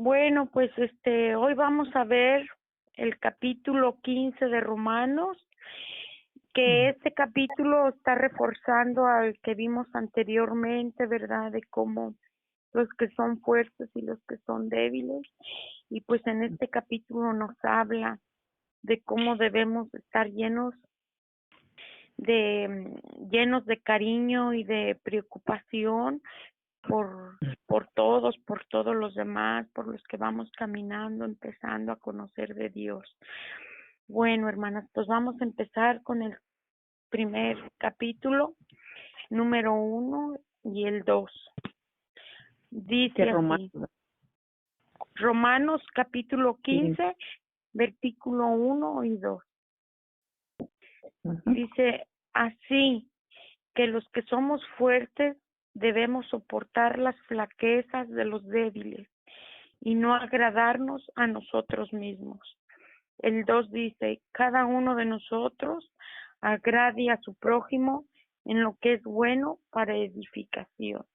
Bueno, pues hoy vamos a ver el capítulo 15 de Romanos, que este capítulo está reforzando al que vimos anteriormente, ¿verdad? De cómo los que son fuertes y los que son débiles. Y pues en este capítulo nos habla de cómo debemos estar llenos de cariño y de preocupación por todos los demás, por los que vamos caminando, empezando a conocer de Dios. Bueno, hermanas, pues vamos a empezar con el primer capítulo, número 1 y el 2. Dice así, Romanos capítulo 15, versículo 1 y 2. Dice, así que los que somos fuertes debemos soportar las flaquezas de los débiles y no agradarnos a nosotros mismos. El 2 dice, cada uno de nosotros agrade a su prójimo en lo que es bueno para edificación.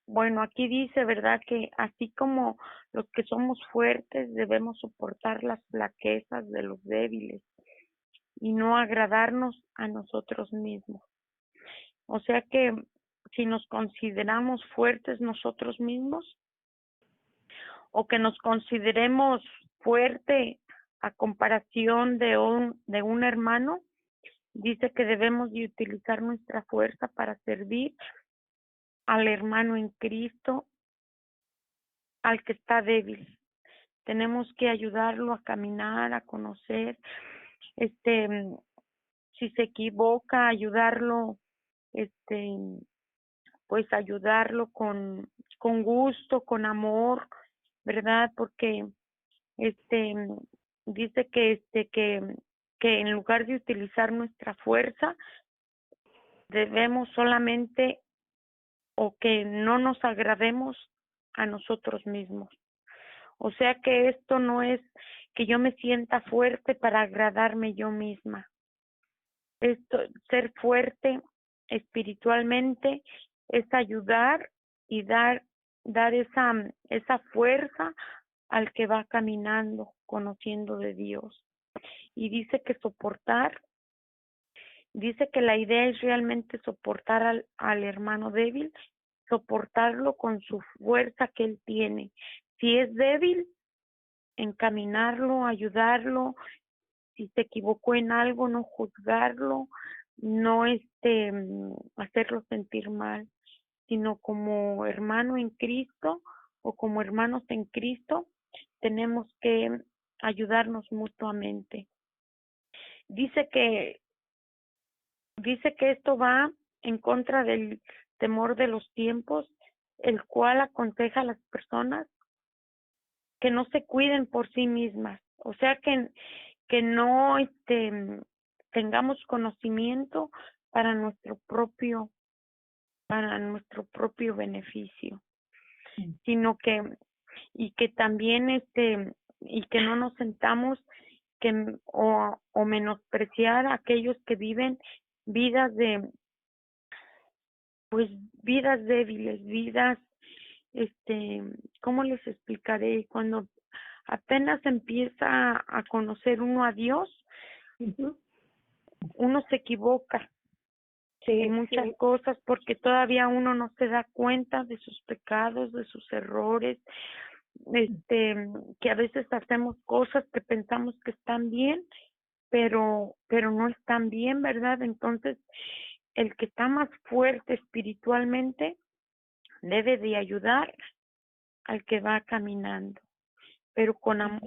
Bueno, aquí dice, ¿verdad?, que así como los que somos fuertes debemos soportar las flaquezas de los débiles y no agradarnos a nosotros mismos. O sea que si nos consideramos fuertes nosotros mismos o que nos consideremos fuerte a comparación de un hermano, dice que debemos de utilizar nuestra fuerza para servir al hermano en Cristo, al que está débil. Tenemos que ayudarlo a caminar, a conocer, si se equivoca, ayudarlo, pues ayudarlo con gusto, con amor, ¿verdad? Porque dice que en lugar de utilizar nuestra fuerza, debemos solamente o que no nos agrademos a nosotros mismos. O sea que esto no es que yo me sienta fuerte para agradarme yo misma. Ser fuerte espiritualmente es ayudar y dar esa fuerza al que va caminando, conociendo de Dios. Y dice que dice que la idea es realmente soportar al hermano débil, soportarlo con su fuerza que él tiene. Si es débil, encaminarlo, ayudarlo. Si se equivocó en algo, no juzgarlo, no hacerlo sentir mal, sino como hermano en Cristo o como hermanos en Cristo, tenemos que ayudarnos mutuamente. Dice que esto va en contra del temor de los tiempos, el cual aconseja a las personas que no se cuiden por sí mismas, o sea que no tengamos conocimiento para nuestro propio beneficio, sino que y que también y que no nos sentamos o menospreciar a aquellos que viven vidas vidas débiles, vidas ¿cómo les explicaré? Cuando apenas empieza a conocer uno a Dios, uno se equivoca en muchas cosas porque todavía uno no se da cuenta de sus pecados, de sus errores, que a veces hacemos cosas que pensamos que están bien, pero no están bien, ¿verdad? Entonces, el que está más fuerte espiritualmente debe de ayudar al que va caminando, pero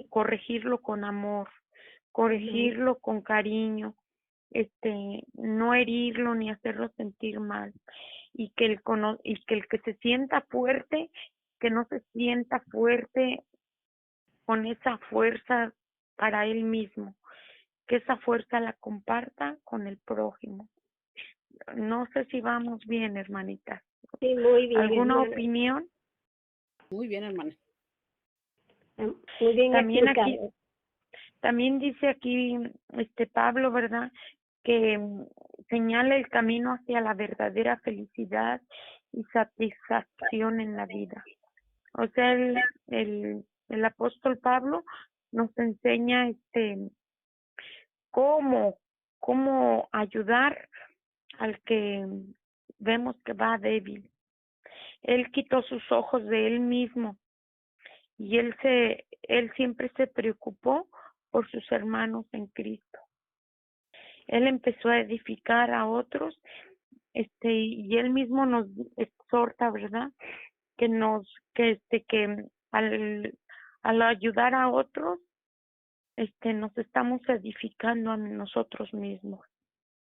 corregirlo con amor, corregirlo con cariño, no herirlo ni hacerlo sentir mal, y que el que se sienta fuerte, que no se sienta fuerte con esa fuerza para él mismo, que esa fuerza la comparta con el prójimo. No sé si vamos bien, hermanita. Sí, muy bien. ¿Alguna opinión? Muy bien, hermana. Muy bien También dice aquí Pablo, ¿verdad?, que señala el camino hacia la verdadera felicidad y satisfacción en la vida. O sea, el apóstol Pablo nos enseña cómo, cómo ayudar al que vemos que va débil. Él quitó sus ojos de él mismo y él siempre se preocupó por sus hermanos en Cristo. Él empezó a edificar a otros, y él mismo nos exhorta, ¿verdad? Que al ayudar a otros, nos estamos edificando a nosotros mismos.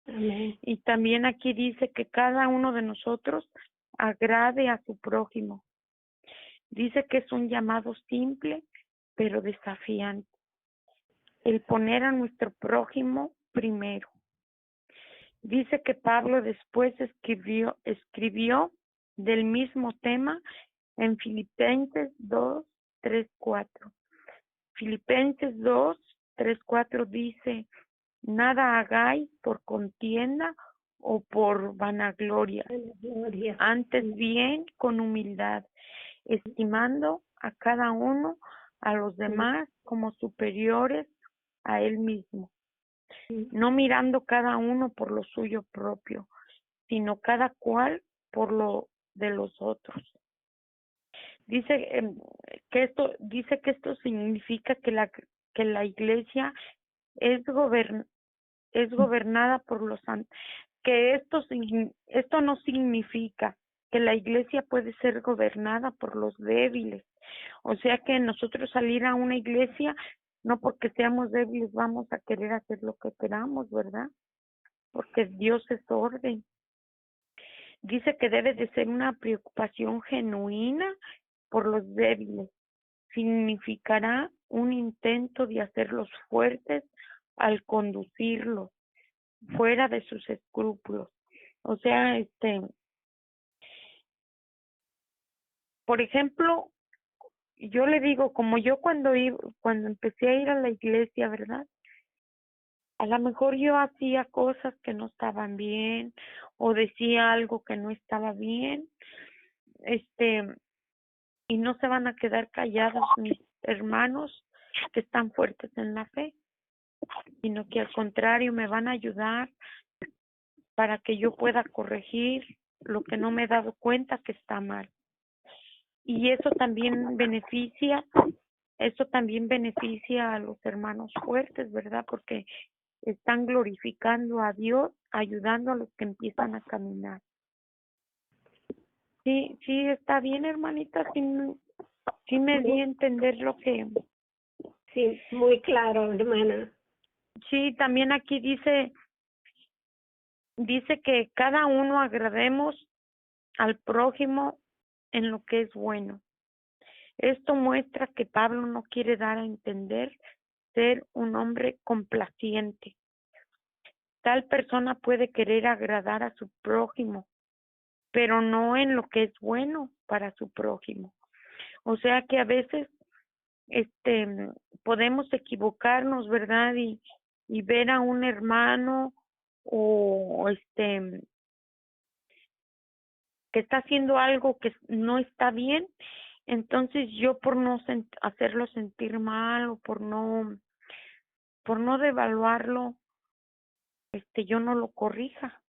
Amén. Y también aquí dice que cada uno de nosotros agrade a su prójimo. Dice que es un llamado simple, pero desafiante. El poner a nuestro prójimo primero. Dice que Pablo después escribió del mismo tema en Filipenses 2, 3, 4. Filipenses 2, 3, 4 dice: nada hagáis por contienda o por vanagloria, Gloria. antes bien con humildad, estimando a cada uno a los demás como superiores a él mismo, no mirando cada uno por lo suyo propio, sino cada cual por lo de los otros. Dice que esto significa que la iglesia es gobernada por los santos, que esto no significa que la iglesia puede ser gobernada por los débiles. O sea que nosotros salir a una iglesia, no porque seamos débiles vamos a querer hacer lo que queramos, ¿verdad? Porque Dios es orden. Dice que debe de ser una preocupación genuina por los débiles. Significará un intento de hacerlos fuertes al conducirlos fuera de sus escrúpulos. O sea, por ejemplo, yo le digo, como yo cuando empecé a ir a la iglesia, ¿verdad? A lo mejor yo hacía cosas que no estaban bien o decía algo que no estaba bien, y no se van a quedar callados mis hermanos que están fuertes en la fe, sino que al contrario me van a ayudar para que yo pueda corregir lo que no me he dado cuenta que está mal. Y eso también beneficia a los hermanos fuertes, ¿verdad? Porque están glorificando a Dios, ayudando a los que empiezan a caminar. Sí, está bien, hermanita, sí me di a entender lo que... Sí, muy claro, hermana. Sí, también aquí dice que cada uno agrademos al prójimo en lo que es bueno. Esto muestra que Pablo no quiere dar a entender ser un hombre complaciente. Tal persona puede querer agradar a su prójimo, pero no en lo que es bueno para su prójimo. O sea que a veces podemos equivocarnos, ¿verdad? Y ver a un hermano o que está haciendo algo que no está bien, entonces yo por no hacerlo sentir mal o por no devaluarlo, yo no lo corrija.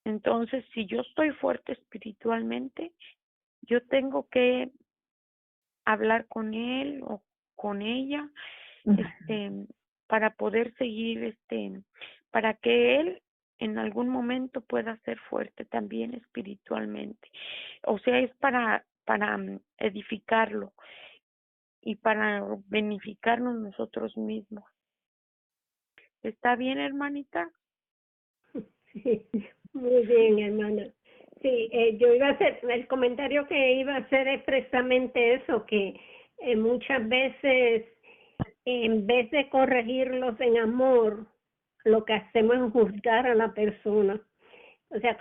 Entonces, si yo estoy fuerte espiritualmente, yo tengo que hablar con él o con ella, para poder seguir, para que él en algún momento pueda ser fuerte también espiritualmente. O sea, es para edificarlo y para beneficiarnos nosotros mismos. ¿Está bien, hermanita? Sí, muy bien, hermana. Sí, yo iba a hacer, el comentario que iba a hacer es precisamente eso, que muchas veces en vez de corregirlos en amor, lo que hacemos es juzgar a la persona. O sea,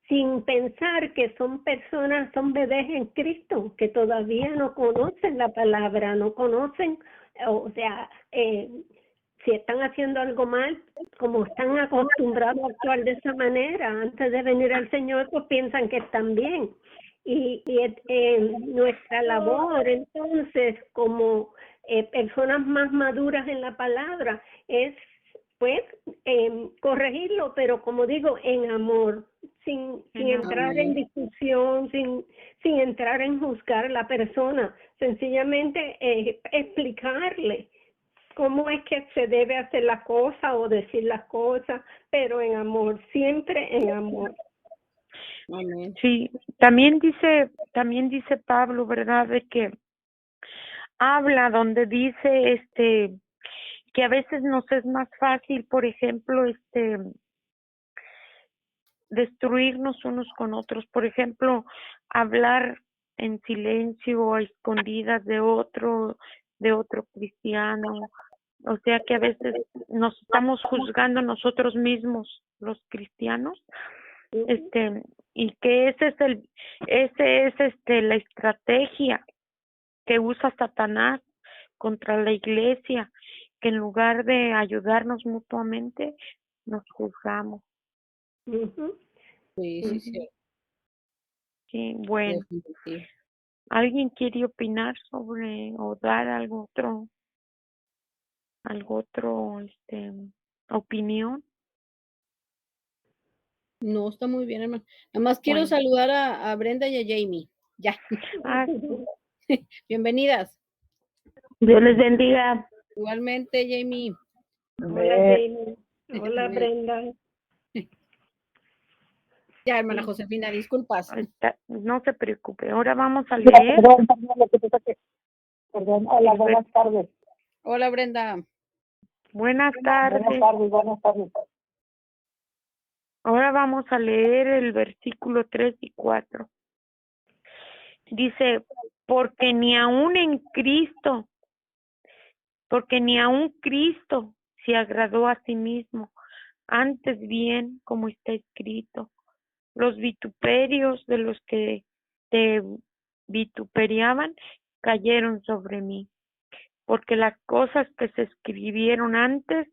sin pensar que son personas, son bebés en Cristo, que todavía no conocen la palabra, no conocen, o sea, si están haciendo algo mal, como están acostumbrados a actuar de esa manera, antes de venir al Señor, pues piensan que están bien. Nuestra labor entonces como personas más maduras en la palabra es pues corregirlo, pero como digo, en amor, sin entrar en discusión, sin entrar en juzgar a la persona, sencillamente explicarle cómo es que se debe hacer la cosa o decir las cosas, pero en amor, siempre en amor. Amén. Sí, también dice Pablo, ¿verdad? De que habla donde dice que a veces nos es más fácil, por ejemplo, destruirnos unos con otros, por ejemplo, hablar en silencio o a escondidas de otro cristiano, o sea que a veces nos estamos juzgando nosotros mismos, los cristianos, y que ese es la estrategia que usa Satanás contra la iglesia, que en lugar de ayudarnos mutuamente, nos juzgamos. Uh-huh. Sí, sí, sí. Sí, bueno. Definitivo. ¿Alguien quiere opinar sobre o dar algo otro, opinión? No, está muy bien, hermano. Nada más quiero Bueno. saludar a Brenda y a Jamie. Ya. Ah, Bienvenidas. Dios les bendiga. Igualmente, Jamie. Hola, Jamie. Hola, Amén. Brenda. Ya, hermana sí. Josefina, disculpas. No se preocupe. Ahora vamos a leer. Perdón, hola, buenas tardes. Hola, Brenda. Buenas tardes. Buenas tardes. Ahora vamos a leer el versículo 3 y 4. Dice, porque ni aun Cristo se agradó a sí mismo, antes bien, como está escrito, los vituperios de los que te vituperiaban cayeron sobre mí, porque las cosas que se escribieron antes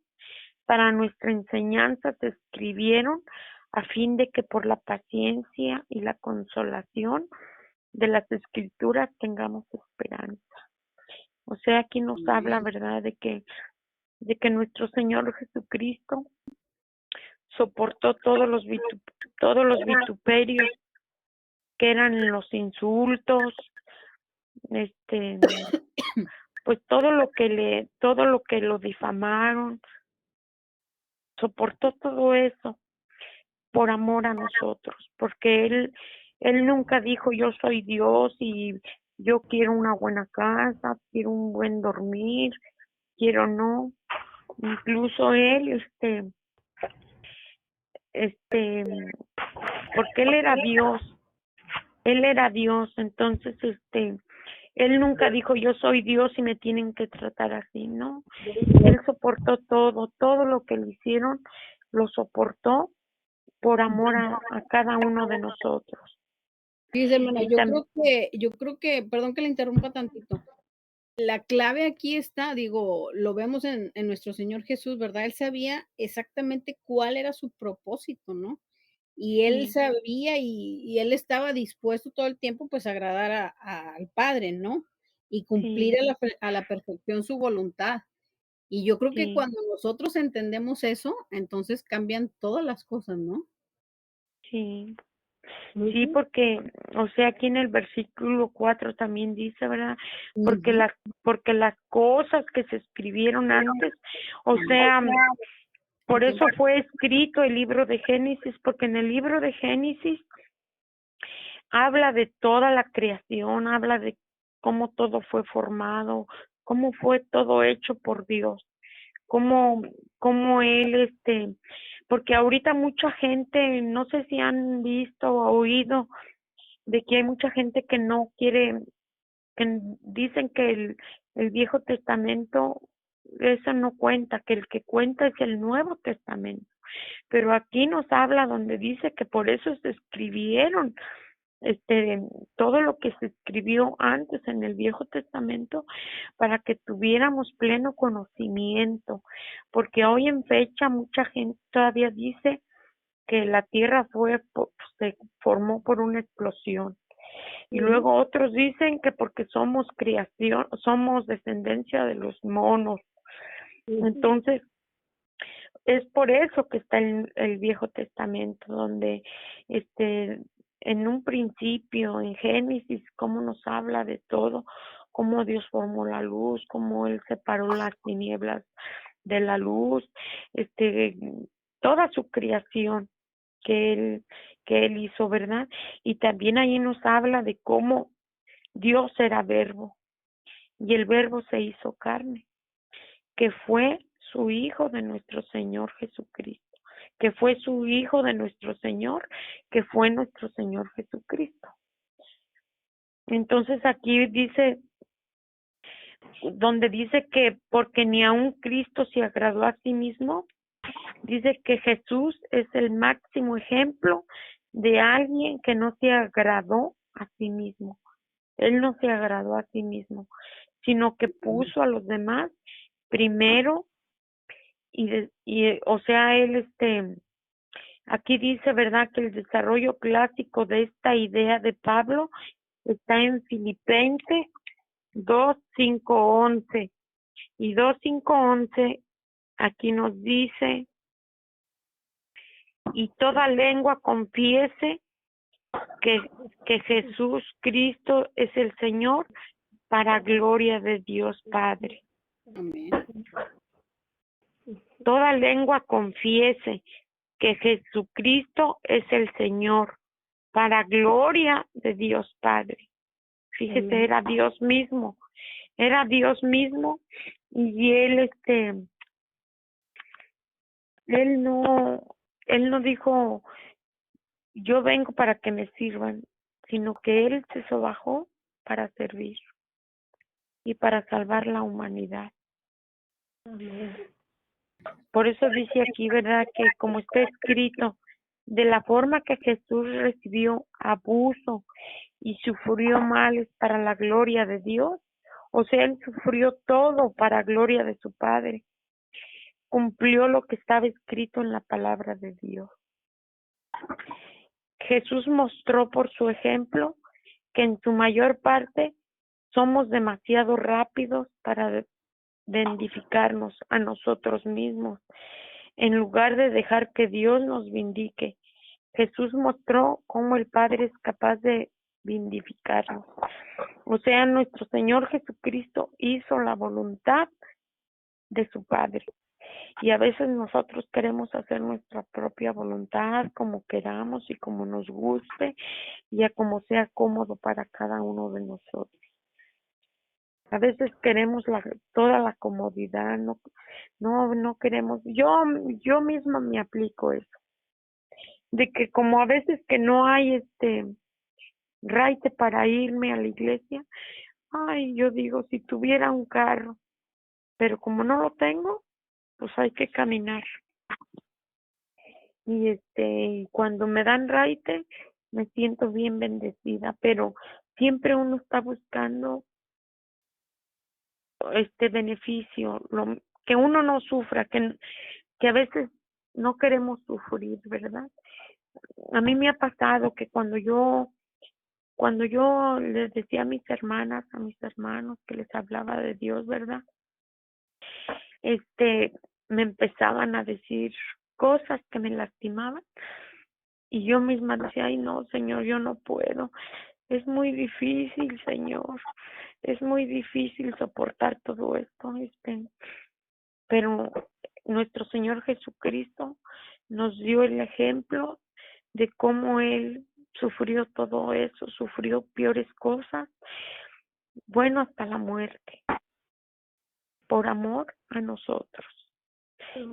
para nuestra enseñanza se escribieron a fin de que por la paciencia y la consolación de las escrituras tengamos esperanza. O sea, aquí nos habla, ¿verdad?, de que nuestro Señor Jesucristo soportó todos los vituperios, que eran los insultos, pues todo lo que lo difamaron, soportó todo eso por amor a nosotros, porque él nunca dijo yo soy Dios y yo quiero una buena casa, quiero un buen dormir, quiero no, incluso él, porque él era Dios, entonces él nunca dijo yo soy Dios y me tienen que tratar así, no, él soportó todo lo que le hicieron, lo soportó por amor a cada uno de nosotros. Sí, hermana, Y yo creo que, perdón que le interrumpa tantito. La clave aquí está, digo, lo vemos en nuestro Señor Jesús, ¿verdad? Él sabía exactamente cuál era su propósito, ¿no? Y él Sí. sabía y él estaba dispuesto todo el tiempo, pues, a agradar al Padre, ¿no? Y cumplir Sí, a la perfección su voluntad. Y yo creo que sí, cuando nosotros entendemos eso, entonces cambian todas las cosas, ¿no? sí. Sí, Uh-huh. porque, o sea, aquí en el versículo 4 también dice, ¿verdad? Porque Ujú. porque las cosas que se escribieron antes, o sea, por eso fue escrito el libro de Génesis, porque en el libro de Génesis habla de toda la creación, habla de cómo todo fue formado, cómo fue todo hecho por Dios, cómo él, porque ahorita mucha gente, no sé si han visto o oído de que hay mucha gente que no quiere, que dicen que el Viejo Testamento, eso no cuenta, que el que cuenta es el Nuevo Testamento. Pero aquí nos habla donde dice que por eso se escribieron todo lo que se escribió antes en el Viejo Testamento para que tuviéramos pleno conocimiento, porque hoy en fecha mucha gente todavía dice que la tierra se formó por una explosión, Y luego otros dicen que porque somos creación, somos descendencia de los monos. Entonces, es por eso que está el Viejo Testamento, donde en un principio, en Génesis, cómo nos habla de todo, cómo Dios formó la luz, cómo Él separó las tinieblas de la luz, toda su creación que Él hizo, ¿verdad? Y también ahí nos habla de cómo Dios era verbo, y el verbo se hizo carne, que fue su Hijo de nuestro Señor Jesucristo, que fue su Hijo de nuestro Señor, que fue nuestro Señor Jesucristo. Entonces aquí dice, donde dice que porque ni aun Cristo se agradó a sí mismo, dice que Jesús es el máximo ejemplo de alguien que no se agradó a sí mismo. Él no se agradó a sí mismo, sino que puso a los demás primero. O sea, él aquí dice, ¿verdad?, que el desarrollo clásico de esta idea de Pablo está en Filipenses 2:5-11. Y 2:5-11 aquí nos dice, y toda lengua confiese que Jesús Cristo es el Señor, para gloria de Dios Padre. Amén. Toda lengua confiese que Jesucristo es el Señor, para gloria de Dios Padre. Fíjese, era Dios mismo, y él no dijo, yo vengo para que me sirvan, sino que él se sobajó para servir y para salvar la humanidad. Por eso dice aquí, ¿verdad?, que como está escrito, de la forma que Jesús recibió abuso y sufrió males para la gloria de Dios, o sea, él sufrió todo para gloria de su Padre. Cumplió lo que estaba escrito en la palabra de Dios. Jesús mostró por su ejemplo que en su mayor parte somos demasiado rápidos para vindicarnos a nosotros mismos, en lugar de dejar que Dios nos vindique. Jesús mostró cómo el Padre es capaz de vindicarnos. O sea, nuestro Señor Jesucristo hizo la voluntad de su Padre. Y a veces nosotros queremos hacer nuestra propia voluntad, como queramos y como nos guste, y a como sea cómodo para cada uno de nosotros. A veces queremos toda la comodidad, no queremos. Yo misma me aplico eso, de que como a veces que no hay raite para irme a la iglesia, yo digo, si tuviera un carro, pero como no lo tengo, pues hay que caminar. Y cuando me dan raite, me siento bien bendecida, pero siempre uno está buscando beneficio, que uno no sufra, que a veces no queremos sufrir, ¿verdad? A mí me ha pasado que cuando yo les decía a mis hermanas, a mis hermanos, que les hablaba de Dios, ¿verdad?, me empezaban a decir cosas que me lastimaban, y yo misma decía, ay no, Señor, yo no puedo, es muy difícil, Señor, es muy difícil soportar todo esto, pero nuestro Señor Jesucristo nos dio el ejemplo de cómo Él sufrió todo eso, sufrió peores cosas, bueno, hasta la muerte, por amor a nosotros.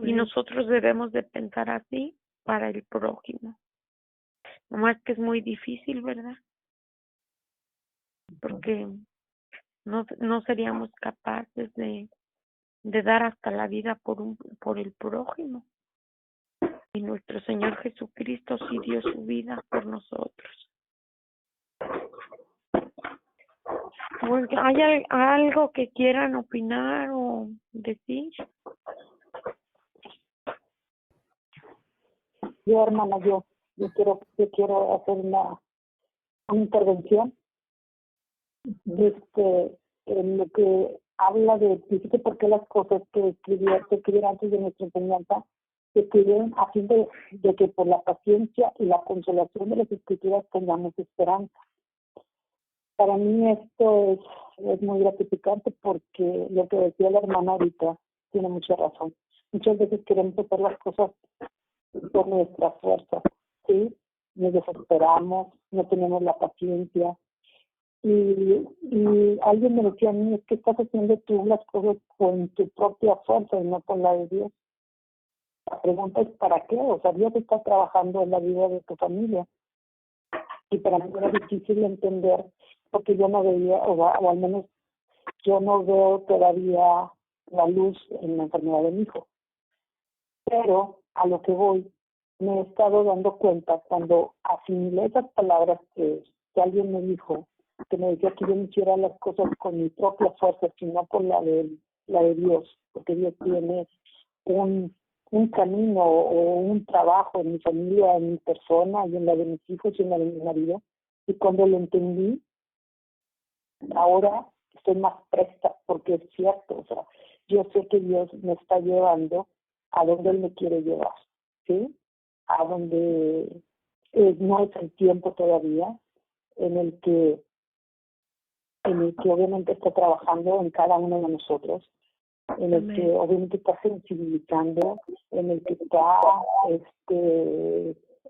Y nosotros debemos de pensar así para el prójimo. Nomás que es muy difícil, ¿verdad? Porque no seríamos capaces de dar hasta la vida por el prójimo. Y nuestro Señor Jesucristo sí dio su vida por nosotros. ¿Hay algo que quieran opinar o decir? Yo, hermana, yo quiero hacer una intervención. En lo que habla de, fíjate por qué las cosas que escribieron antes de nuestra enseñanza, se escribieron a fin de que por la paciencia y la consolación de las escrituras tengamos esperanza. Para mí esto es muy gratificante porque lo que decía la hermana ahorita tiene mucha razón. Muchas veces queremos hacer las cosas por nuestra fuerza, ¿sí? Nos desesperamos, no tenemos la paciencia. Y alguien me decía a mí, es que estás haciendo tú las cosas con tu propia fuerza y no con la de Dios. La pregunta es ¿para qué? O sea, Dios está trabajando en la vida de tu familia. Y para mí era difícil entender porque yo no veía, o al menos yo no veo todavía la luz en la enfermedad de mi hijo. Pero a lo que voy, me he estado dando cuenta cuando asimilé esas palabras que alguien me dijo, que me decía que yo no hiciera las cosas con mi propia fuerza, sino con la de Dios, porque Dios tiene un camino o un trabajo en mi familia, en mi persona, y en la de mis hijos y en la de mi marido. Y cuando lo entendí, ahora estoy más presta, porque es cierto, o sea, yo sé que Dios me está llevando a donde Él me quiere llevar, ¿sí? A donde no es el tiempo todavía en el que obviamente está trabajando en cada uno de nosotros, en el que obviamente está sensibilizando, en el que está,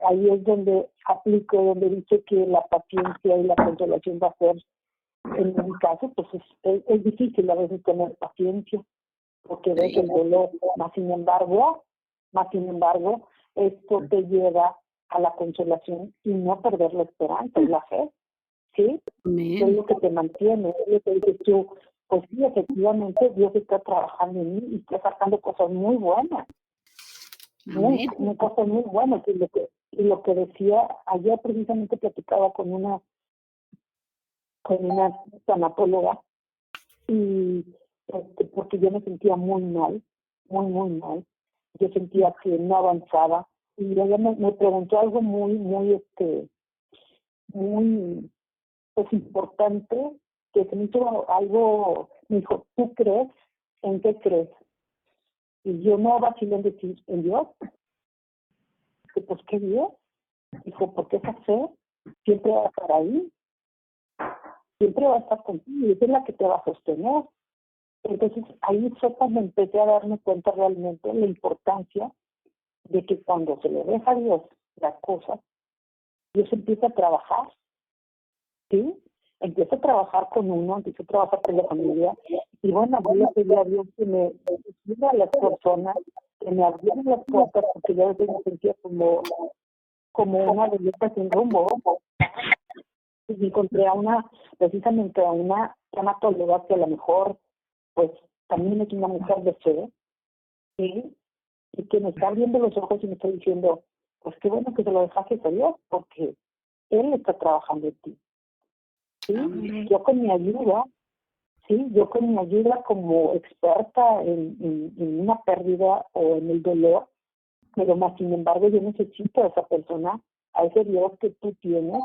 ahí es donde aplico, donde dice que la paciencia y la consolación va a ser, en mi caso, pues es difícil a veces tener paciencia, porque ves el dolor, más sin embargo, esto te lleva a la consolación y no perder la esperanza y la fe, ¿sí? Es lo que te mantiene, es lo que dices tú, pues sí, efectivamente Dios está trabajando en mí y está sacando cosas muy buenas, cosas muy buenas, y lo que decía, ayer precisamente platicaba con una tanatóloga, y porque yo me sentía muy mal, muy mal, yo sentía que no avanzaba, y ella me preguntó algo muy pues importante, que se me hizo algo, me dijo, ¿tú crees? ¿En qué crees? Y yo no vacilé en decir, ¿en Dios? Que pues, ¿qué Dios? Dijo, porque esa fe siempre va a estar ahí, siempre va a estar contigo, y esa es la que te va a sostener. Entonces, ahí fue cuando empecé a darme cuenta realmente la importancia de que cuando se le deja a Dios las cosas, Dios empieza a trabajar, ¿sí? Empieza a trabajar con uno, empieza a trabajar con la familia, y bueno, yo le pedí a Dios que me ayude a las personas, que me abrieran las puertas, porque yo a veces me sentía como una belleza sin rumbo, y encontré precisamente a una tanatóloga que a lo mejor, pues, también es una mujer de fe, ¿sí? Y que me está abriendo los ojos y me está diciendo, pues qué bueno que se lo dejaste a Dios, porque Él está trabajando en ti, ¿sí? Yo con mi ayuda, como experta en una pérdida o en el dolor, pero más sin embargo yo necesito a esa persona, a ese Dios que tú tienes,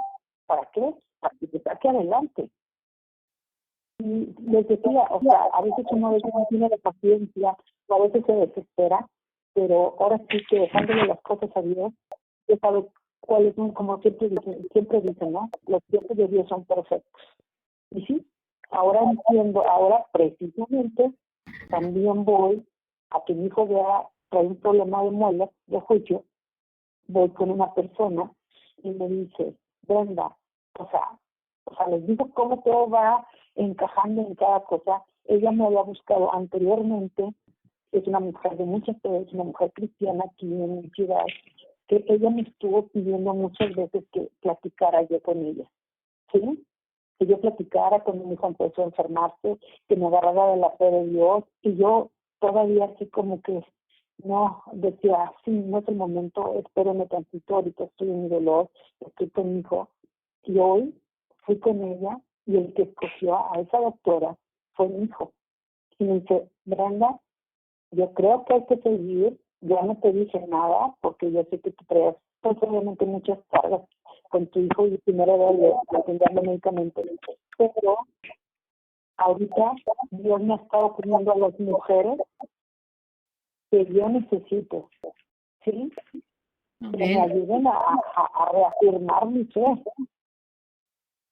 ¿para qué? Para que te saque adelante. Y les decía, o sea, a veces uno no tiene la paciencia, o a veces se desespera, pero ahora sí que dejándole las cosas a Dios, ya sabe cuáles son, como siempre dicen, ¿no? Los tiempos de Dios son perfectos. Y sí, ahora entiendo, ahora precisamente también voy a que mi hijo trae un problema de muelas, de juicio, voy con una persona y me dice, Brenda, o sea, les digo cómo todo va encajando en cada cosa. Ella me había buscado anteriormente, es una mujer de mucha fe, es una mujer cristiana aquí en mi ciudad, que ella me estuvo pidiendo muchas veces que platicara yo con ella, ¿sí? Que yo platicara cuando mi hijo empezó a enfermarse, que me agarrara de la fe de Dios, y yo todavía así como que no, decía, sí, no es el momento, espérenme tantito, ahorita estoy en mi dolor, estoy con mi hijo. Y hoy fui con ella y el que escogió a esa doctora fue mi hijo. Y me dice, Brenda, yo creo que hay que seguir, ya no te dije nada, porque yo sé que tú traes pues obviamente muchas cargas con tu hijo y primero de atenderlo médicamente. Pero ahorita Dios me está poniendo a las mujeres que yo necesito, ¿sí? Que me ayuden a reafirmar mi fe.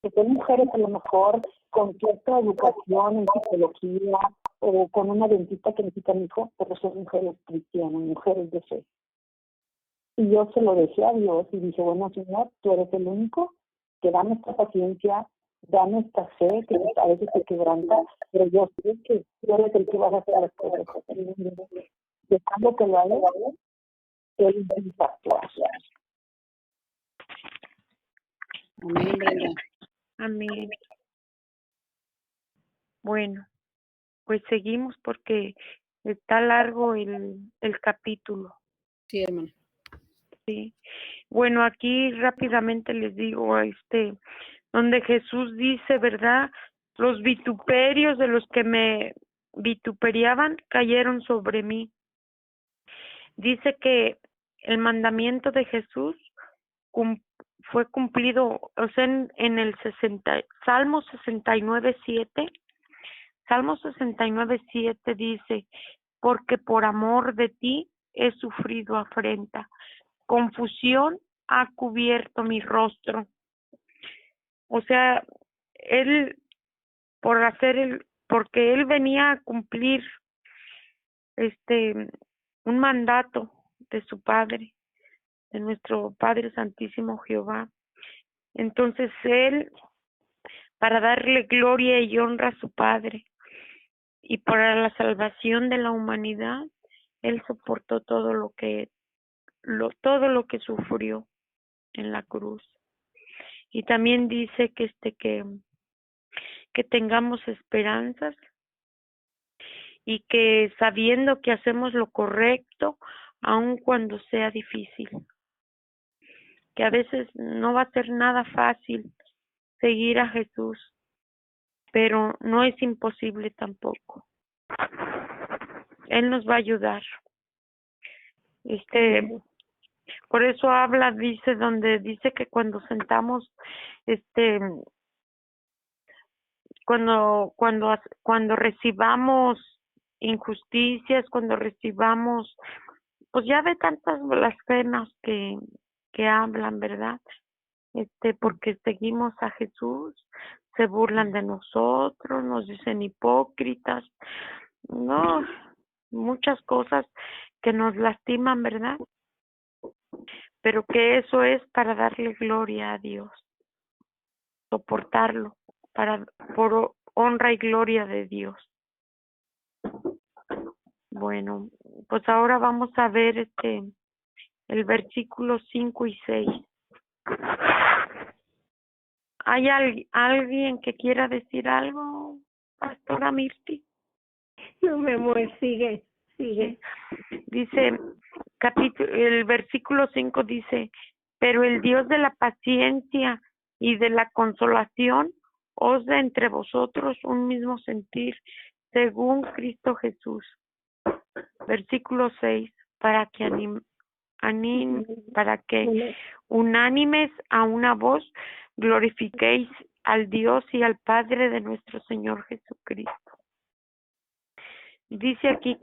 Que son mujeres a lo mejor con cierta educación en psicología o con una dentista que necesita mi hijo, pero son mujeres cristianas, mujeres de fe. Y yo se lo dejé a Dios y dije, bueno, Señor, tú eres el único que dame esta paciencia, dame esta fe que a veces te quebranta, pero yo sé que tú eres el que vas a hacer las cosas. Dejando que lo haga, Él va a actuar. Amén, Brenda. Amén. Bueno, pues seguimos porque está largo el capítulo. Sí, hermano. Sí. Bueno, aquí rápidamente les digo, donde Jesús dice, ¿verdad? Los vituperios de los que me vituperiaban cayeron sobre mí. Dice que el mandamiento de Jesús fue cumplido, o sea, en el Salmo 69:7. Salmo 69:7 dice, porque por amor de ti he sufrido afrenta, confusión ha cubierto mi rostro. O sea, él, porque él venía a cumplir un mandato de su Padre, de nuestro Padre Santísimo Jehová. Entonces él, para darle gloria y honra a su Padre y para la salvación de la humanidad, él soportó todo lo que sufrió en la cruz. Y también dice que tengamos esperanzas y que sabiendo que hacemos lo correcto, aun cuando sea difícil, que a veces no va a ser nada fácil seguir a Jesús, pero no es imposible tampoco. Él nos va a ayudar. Por eso habla, donde dice que cuando sentamos, cuando recibamos injusticias, cuando recibamos, pues ya de tantas blasfemas que hablan, ¿verdad? Porque seguimos a Jesús, se burlan de nosotros, nos dicen hipócritas, no, muchas cosas que nos lastiman, ¿verdad? Pero que eso es para darle gloria a Dios, soportarlo, por honra y gloria de Dios. Bueno, pues ahora vamos a ver el versículo 5 y 6. ¿Hay alguien que quiera decir algo, Pastora Mirti? No, mi amor, sigue. Dice, el versículo 5 dice, pero el Dios de la paciencia y de la consolación os dé entre vosotros un mismo sentir, según Cristo Jesús. Versículo 6, para que unánimes a una voz glorifiquéis al Dios y al Padre de nuestro Señor Jesucristo. Dice aquí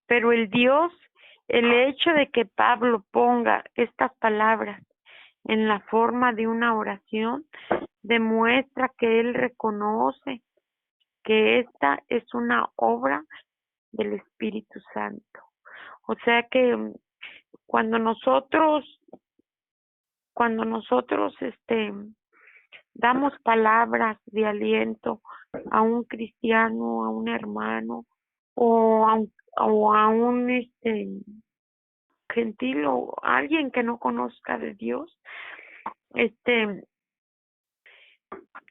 pero el hecho de que Pablo ponga estas palabras en la forma de una oración demuestra que él reconoce que esta es una obra del Espíritu Santo. O sea que cuando nosotros damos palabras de aliento a un cristiano, a un hermano o a un gentil o alguien que no conozca de Dios,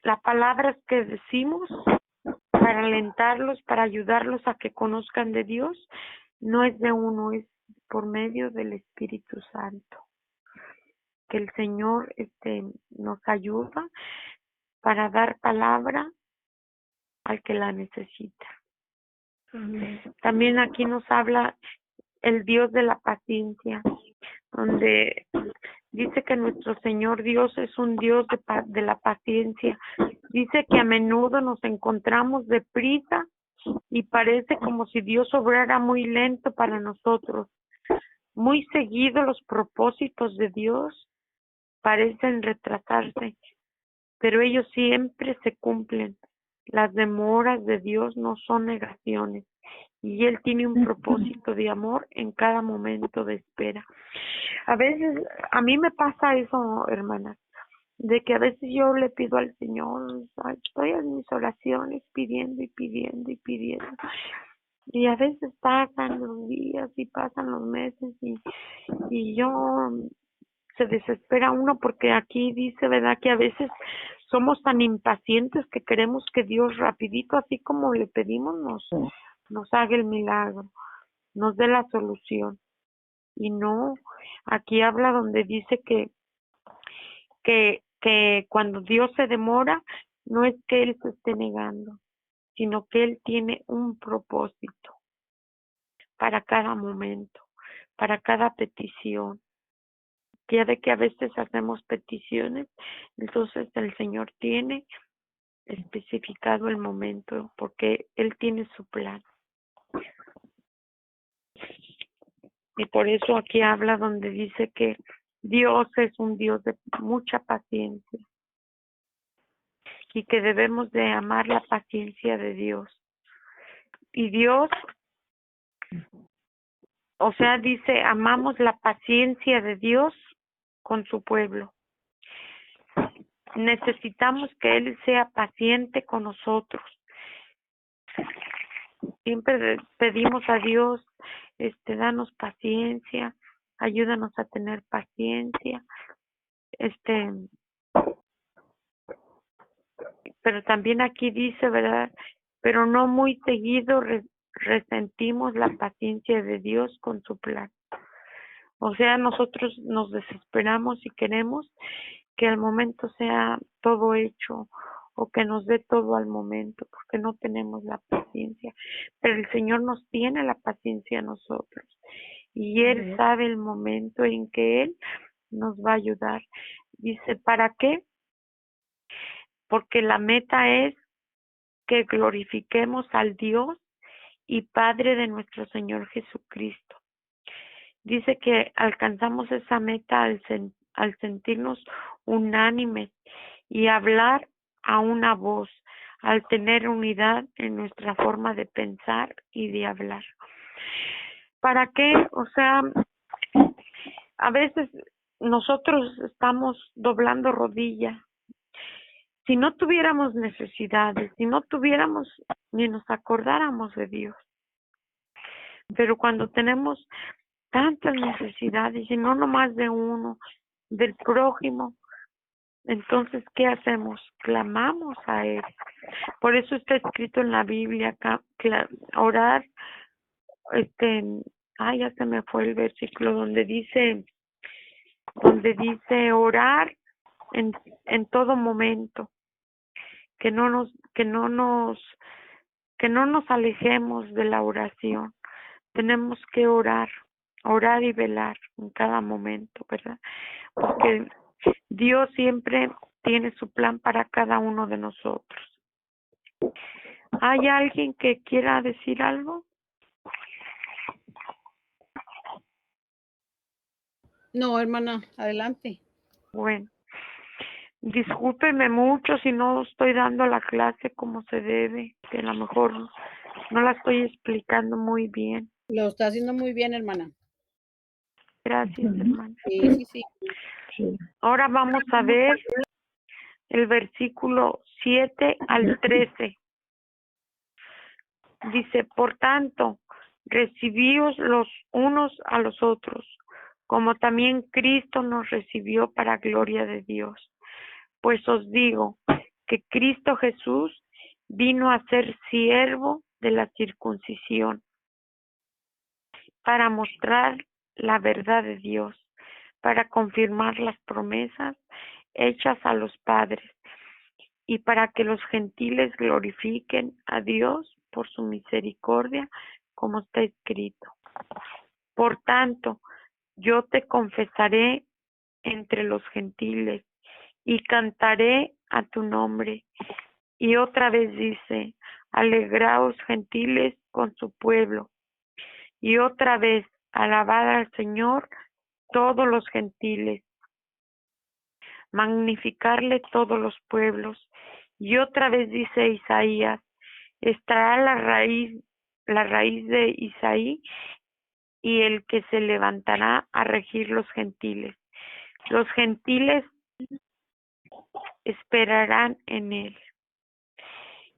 las palabras que decimos para alentarlos, para ayudarlos a que conozcan de Dios, no es de uno, es por medio del Espíritu Santo. Que el Señor nos ayuda para dar palabra al que la necesita. También aquí nos habla el Dios de la paciencia, donde Dice que nuestro Señor Dios es un Dios de la paciencia. Dice que a menudo nos encontramos deprisa y parece como si Dios obrara muy lento para nosotros. Muy seguido los propósitos de Dios parecen retrasarse, pero ellos siempre se cumplen. Las demoras de Dios no son negaciones y Él tiene un propósito de amor en cada momento de espera. A veces, a mí me pasa eso, hermanas, de que a veces yo le pido al Señor, estoy en mis oraciones pidiendo y pidiendo y pidiendo. Y a veces pasan los días y pasan los meses y yo se desespera uno porque aquí dice, ¿verdad? Que a veces somos tan impacientes que queremos que Dios rapidito, así como le pedimos, nos haga el milagro, nos dé la solución. Y no, aquí habla donde dice que cuando Dios se demora, no es que Él se esté negando, sino que Él tiene un propósito para cada momento, para cada petición. Ya de que a veces hacemos peticiones, entonces el Señor tiene especificado el momento porque Él tiene su plan. Y por eso aquí habla donde dice que Dios es un Dios de mucha paciencia y que debemos de amar la paciencia de Dios. Y Dios, o sea, dice, amamos la paciencia de Dios con su pueblo. Necesitamos que Él sea paciente con nosotros. Siempre pedimos a Dios, danos paciencia, ayúdanos a tener paciencia, pero también aquí dice, ¿verdad? Pero no muy seguido resentimos la paciencia de Dios con su plan. O sea, nosotros nos desesperamos y queremos que al momento sea todo hecho o que nos dé todo al momento, porque no tenemos la paciencia. Pero el Señor nos tiene la paciencia a nosotros y Él sabe el momento en que Él nos va a ayudar. Dice, ¿para qué? Porque la meta es que glorifiquemos al Dios y Padre de nuestro Señor Jesucristo. Dice que alcanzamos esa meta al sentirnos unánimes y hablar a una voz, al tener unidad en nuestra forma de pensar y de hablar. ¿Para qué? O sea, a veces nosotros estamos doblando rodilla. Si no tuviéramos necesidades, si no tuviéramos ni nos acordáramos de Dios. Pero cuando tenemos tantas necesidades y no nomás de uno, del prójimo, entonces, ¿qué hacemos? Clamamos a Él. Por eso está escrito en la Biblia, orar, ya se me fue el versículo donde dice orar en todo momento, que no nos alejemos de la oración. Tenemos que orar y velar en cada momento, ¿verdad? Porque Dios siempre tiene su plan para cada uno de nosotros. ¿Hay alguien que quiera decir algo? No, hermana, adelante. Bueno, discúlpeme mucho si no estoy dando la clase como se debe, que a lo mejor no la estoy explicando muy bien. Lo está haciendo muy bien, hermana. Gracias, hermana. Sí. Ahora vamos a ver el versículo 7 al 13. Dice, por tanto, recibíos los unos a los otros, como también Cristo nos recibió para gloria de Dios. Pues os digo que Cristo Jesús vino a ser siervo de la circuncisión para mostrar la verdad de Dios, para confirmar las promesas hechas a los padres y para que los gentiles glorifiquen a Dios por su misericordia, como está escrito. Por tanto, yo te confesaré entre los gentiles y cantaré a tu nombre. Y otra vez dice, alegraos gentiles con su pueblo. Y otra vez, alabad al Señor todos los gentiles, magnificarle todos los pueblos. Y otra vez dice Isaías, estará la raíz de Isaí y el que se levantará a regir los gentiles. Los gentiles esperarán en él.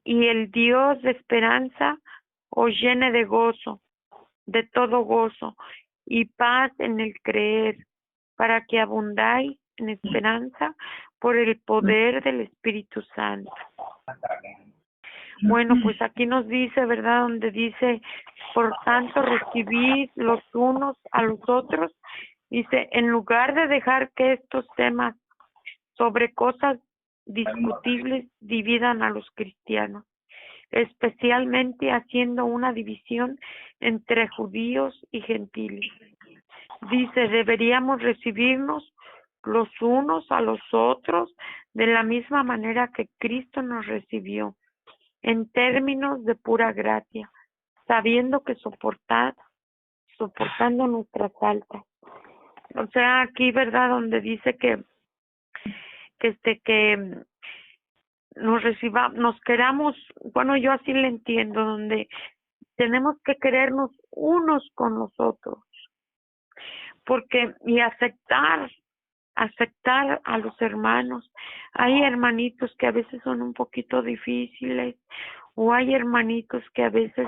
Y el Dios de esperanza os llene de gozo, de todo gozo, y paz en el creer, para que abundáis en esperanza por el poder del Espíritu Santo. Bueno, pues aquí nos dice, ¿verdad? Donde dice, por tanto, recibid los unos a los otros. Dice, en lugar de dejar que estos temas sobre cosas discutibles dividan a los cristianos, especialmente haciendo una división entre judíos y gentiles. Dice, deberíamos recibirnos los unos a los otros de la misma manera que Cristo nos recibió, en términos de pura gracia, sabiendo que soportando nuestras faltas. O sea, aquí, ¿verdad? Donde dice que nos queramos, bueno, yo así le entiendo, donde tenemos que querernos unos con los otros, porque y aceptar a los hermanos. Hay hermanitos que a veces son un poquito difíciles, o hay hermanitos que a veces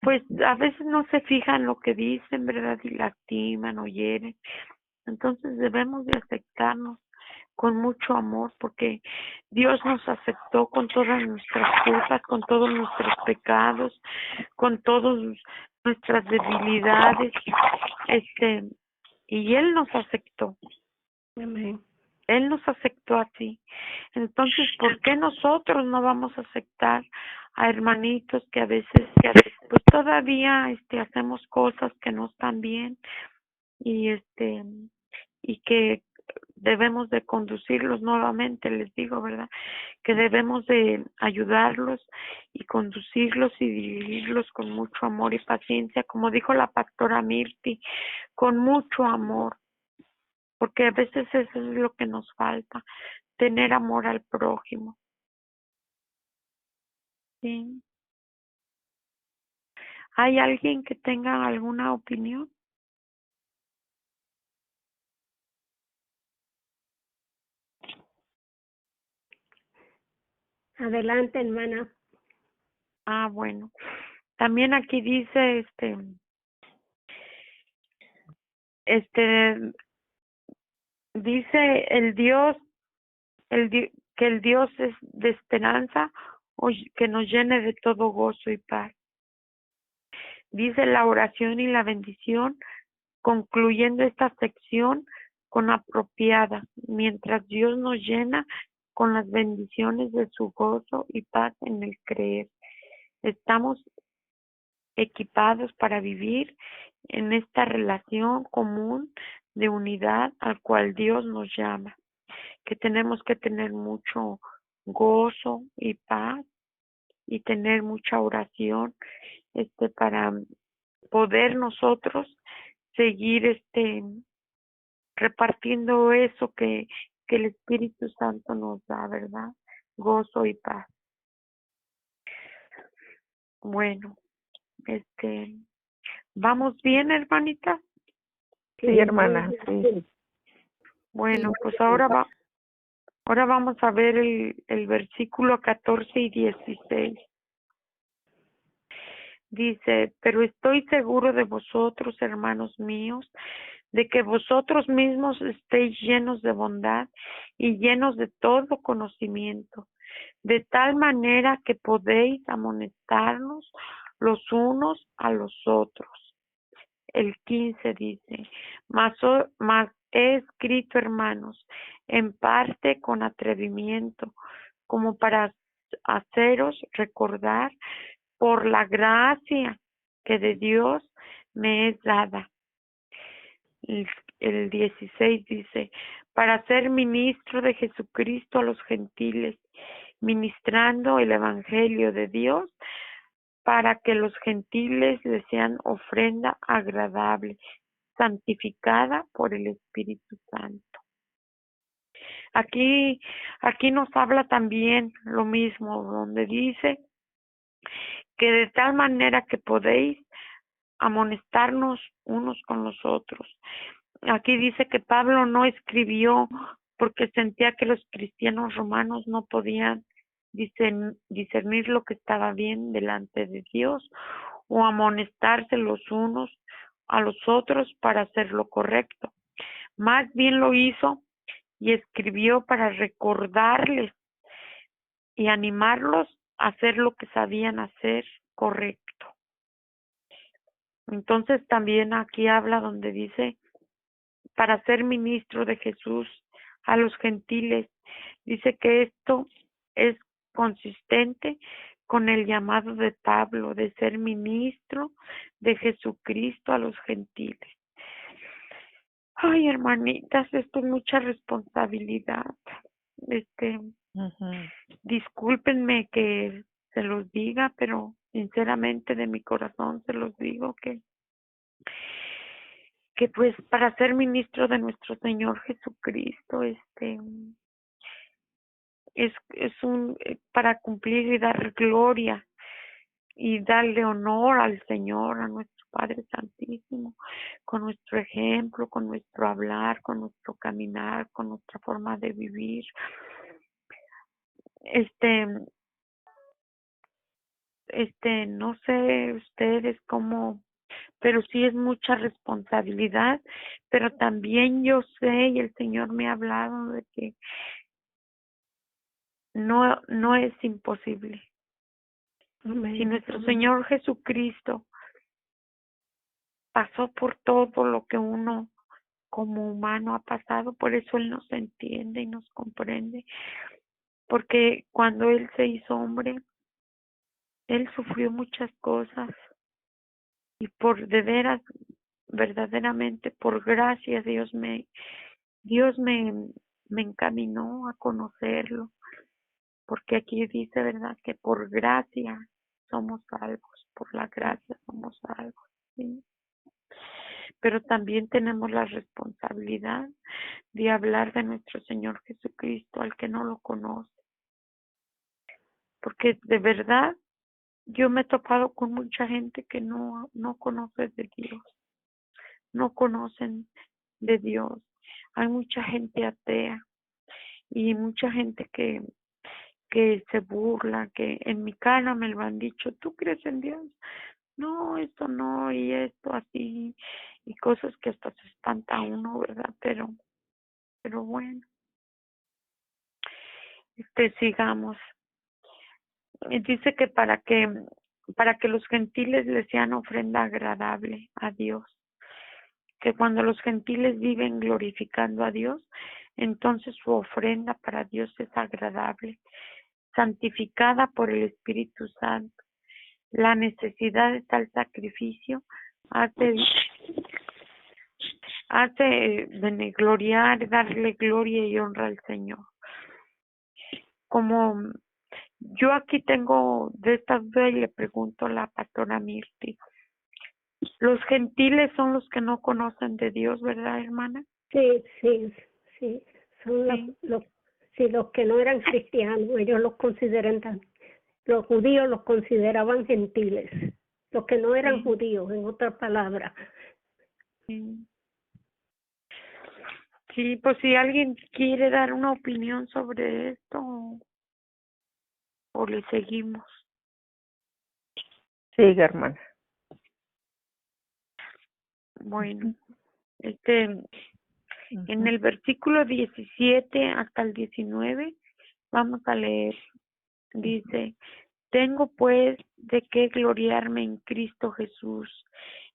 pues a veces no se fijan lo que dicen, ¿verdad? Y lastiman o hieren. Entonces debemos de aceptarnos con mucho amor, porque Dios nos aceptó con todas nuestras culpas, con todos nuestros pecados, con todas nuestras debilidades, y Él nos aceptó. Amén. Él nos aceptó así. Entonces, ¿por qué nosotros no vamos a aceptar a hermanitos que a veces pues todavía hacemos cosas que no están bien y y que debemos de conducirlos nuevamente, les digo, ¿verdad? Que debemos de ayudarlos y conducirlos y dirigirlos con mucho amor y paciencia, como dijo la pastora Mirti, con mucho amor, porque a veces eso es lo que nos falta, tener amor al prójimo. Sí. ¿Hay alguien que tenga alguna opinión? Adelante, hermana. Ah, bueno. También aquí dice, dice el Dios, que el Dios es de esperanza, que nos llene de todo gozo y paz. Dice la oración y la bendición, concluyendo esta sección con apropiada, mientras Dios nos llena con las bendiciones de su gozo y paz en el creer. Estamos equipados para vivir en esta relación común de unidad al cual Dios nos llama, que tenemos que tener mucho gozo y paz y tener mucha oración para poder nosotros seguir repartiendo eso que el Espíritu Santo nos da, ¿verdad? Gozo y paz. Bueno, ¿vamos bien, hermanita? Sí, hermana, sí. Bueno, pues ahora vamos a ver el versículo 14 y 16. Dice, pero estoy seguro de vosotros, hermanos míos, de que vosotros mismos estéis llenos de bondad y llenos de todo conocimiento, de tal manera que podéis amonestarnos los unos a los otros. El 15 dice, mas he escrito, hermanos, en parte con atrevimiento, como para haceros recordar por la gracia que de Dios me es dada, el 16 dice, para ser ministro de Jesucristo a los gentiles, ministrando el evangelio de Dios, para que los gentiles le sean ofrenda agradable, santificada por el Espíritu Santo. Aquí nos habla también lo mismo, donde dice que de tal manera que podéis amonestarnos unos con los otros. Aquí dice que Pablo no escribió porque sentía que los cristianos romanos no podían discernir lo que estaba bien delante de Dios o amonestarse los unos a los otros para hacer lo correcto. Más bien lo hizo y escribió para recordarles y animarlos a hacer lo que sabían hacer correcto. Entonces también aquí habla donde dice para ser ministro de Jesús a los gentiles. Dice que esto es consistente con el llamado de Pablo de ser ministro de Jesucristo a los gentiles. Ay, hermanitas, esto es mucha responsabilidad. Discúlpenme que se los diga, pero sinceramente de mi corazón se los digo que pues para ser ministro de nuestro Señor Jesucristo, es para cumplir y dar gloria y darle honor al Señor, a nuestro Padre Santísimo, con nuestro ejemplo, con nuestro hablar, con nuestro caminar, con nuestra forma de vivir. No sé ustedes cómo, pero sí es mucha responsabilidad, pero también yo sé y el Señor me ha hablado de que no es imposible. Amén. Si nuestro Amén. Señor Jesucristo pasó por todo lo que uno como humano ha pasado, por eso Él nos entiende y nos comprende, porque cuando Él se hizo hombre, Él sufrió muchas cosas y por de veras, verdaderamente, por gracia Dios me encaminó a conocerlo, porque aquí dice, ¿verdad?, que por gracia somos salvos, por la gracia somos salvos, ¿sí? Pero también tenemos la responsabilidad de hablar de nuestro Señor Jesucristo al que no lo conoce, porque de verdad yo me he topado con mucha gente que no conoce de Dios, no conocen de Dios. Hay mucha gente atea y mucha gente que se burla, que en mi cara me lo han dicho, ¿tú crees en Dios? No, esto no, y esto así, y cosas que hasta se espanta uno, ¿verdad? Pero bueno, sigamos. Dice que para que los gentiles le sean ofrenda agradable a Dios, que cuando los gentiles viven glorificando a Dios, entonces su ofrenda para Dios es agradable, santificada por el Espíritu Santo. La necesidad de tal sacrificio hace gloriar, darle gloria y honra al Señor. Como yo aquí tengo de estas dudas y le pregunto a la pastora Mirti, los gentiles son los que no conocen de Dios, ¿verdad, hermana? Sí. Son los que no eran cristianos, ellos los consideran tan. Los judíos los consideraban gentiles, los que no eran judíos, en otras palabras. Sí, pues si alguien quiere dar una opinión sobre esto, o le seguimos. Siga, hermana. Bueno, en el versículo 17 hasta el 19, vamos a leer. Dice, tengo pues de qué gloriarme en Cristo Jesús,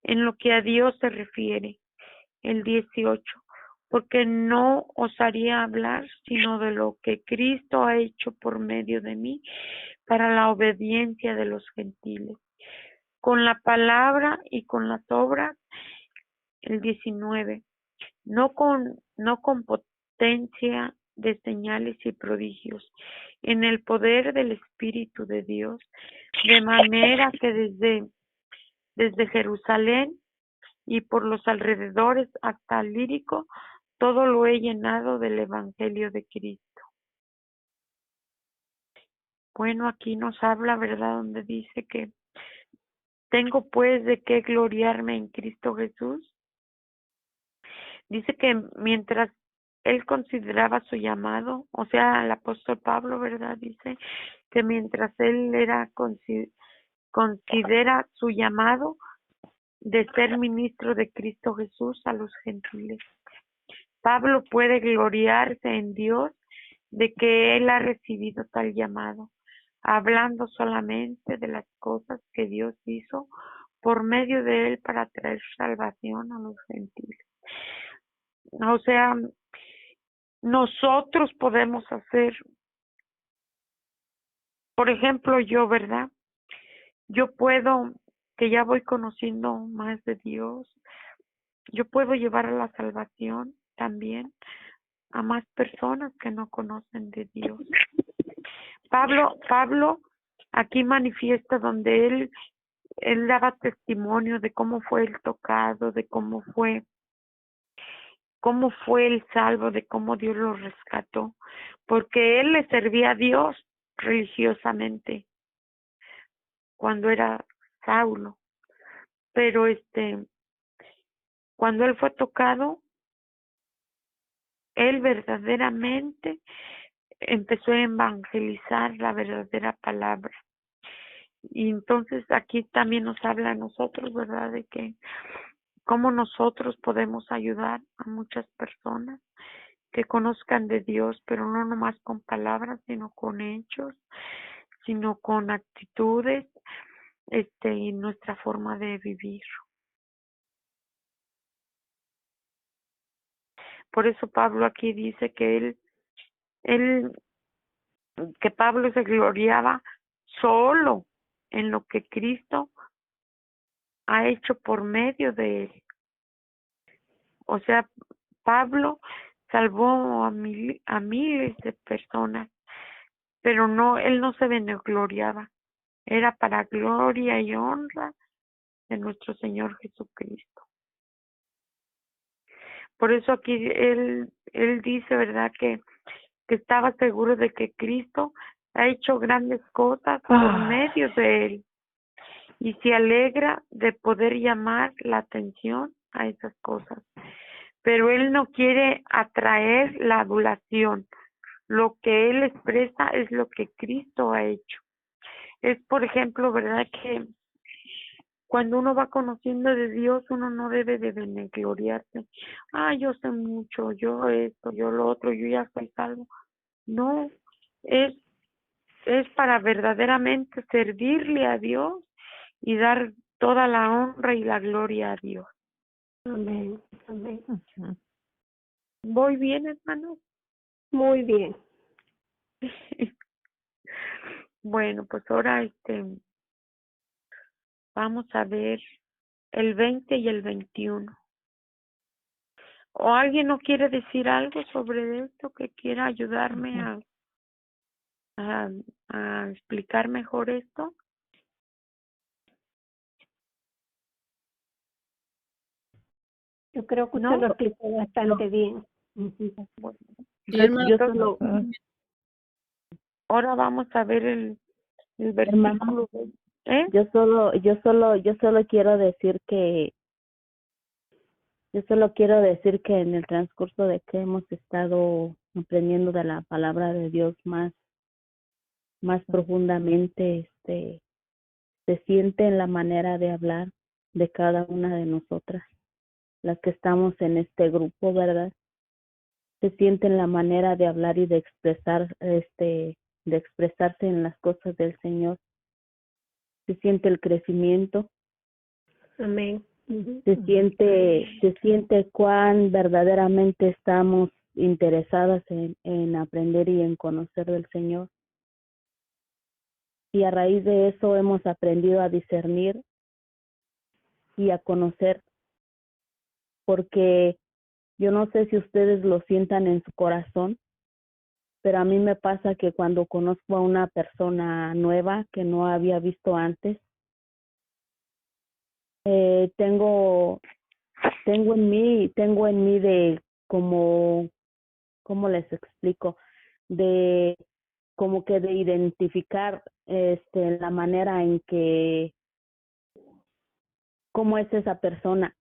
en lo que a Dios se refiere. El 18, porque no osaría hablar sino de lo que Cristo ha hecho por medio de mí para la obediencia de los gentiles, con la palabra y con las obras. El 19, no con potencia de señales y prodigios, en el poder del Espíritu de Dios, de manera que desde Jerusalén y por los alrededores hasta Lírico, todo lo he llenado del Evangelio de Cristo. Bueno, aquí nos habla, ¿verdad? Donde dice que tengo pues de qué gloriarme en Cristo Jesús. Dice que mientras él consideraba su llamado, o sea, el apóstol Pablo, ¿verdad? Dice que mientras él considera su llamado de ser ministro de Cristo Jesús a los gentiles. Pablo puede gloriarse en Dios de que él ha recibido tal llamado, hablando solamente de las cosas que Dios hizo por medio de él para traer salvación a los gentiles. O sea, nosotros podemos hacer, por ejemplo, yo, ¿verdad? Yo puedo, que ya voy conociendo más de Dios, yo puedo llevar a la salvación también a más personas que no conocen de Dios. Pablo aquí manifiesta donde él daba testimonio de cómo fue el tocado, de cómo fue el salvo, de cómo Dios lo rescató, porque él le servía a Dios religiosamente cuando era Saulo, pero cuando él fue tocado, él verdaderamente empezó a evangelizar la verdadera palabra. Y entonces aquí también nos habla a nosotros, ¿verdad? De que cómo nosotros podemos ayudar a muchas personas que conozcan de Dios, pero no nomás con palabras, sino con hechos, sino con actitudes, y nuestra forma de vivir. Por eso Pablo aquí dice que que Pablo se gloriaba solo en lo que Cristo ha hecho por medio de él. O sea, Pablo salvó a miles de personas, pero él no se vanagloriaba. Era para gloria y honra de nuestro Señor Jesucristo. Por eso aquí él dice, ¿verdad?, que estaba seguro de que Cristo ha hecho grandes cosas por medio de él y se alegra de poder llamar la atención a esas cosas. Pero él no quiere atraer la adulación. Lo que él expresa es lo que Cristo ha hecho. Es, por ejemplo, ¿verdad?, que cuando uno va conociendo de Dios, uno no debe de vanagloriarse. Yo sé mucho, yo esto, yo lo otro, yo ya soy salvo. No, es para verdaderamente servirle a Dios y dar toda la honra y la gloria a Dios. Amén, amén. ¿Voy bien, hermanos? Muy bien. Bueno, pues ahora vamos a ver el 20 y el 21. ¿O alguien no quiere decir algo sobre esto, que quiera ayudarme a explicar mejor esto? Yo creo que usted ¿No? lo explicó bastante bien. Bueno, Sí, hermano. Yo solo, ahora vamos a ver el versículo. yo solo quiero decir que en el transcurso de que hemos estado aprendiendo de la palabra de Dios más profundamente, se siente en la manera de hablar de cada una de nosotras, las que estamos en este grupo, ¿verdad? Se siente en la manera de hablar y de expresar, de expresarse en las cosas del Señor. Se siente el crecimiento. Amén. Se siente cuán verdaderamente estamos interesadas en aprender y en conocer del Señor. Y a raíz de eso hemos aprendido a discernir y a conocer, porque Yo no sé si ustedes lo sientan en su corazón, pero a mí me pasa que cuando conozco a una persona nueva que no había visto antes, tengo en mí de como, ¿cómo les explico? De como que de identificar la manera en que cómo es esa persona,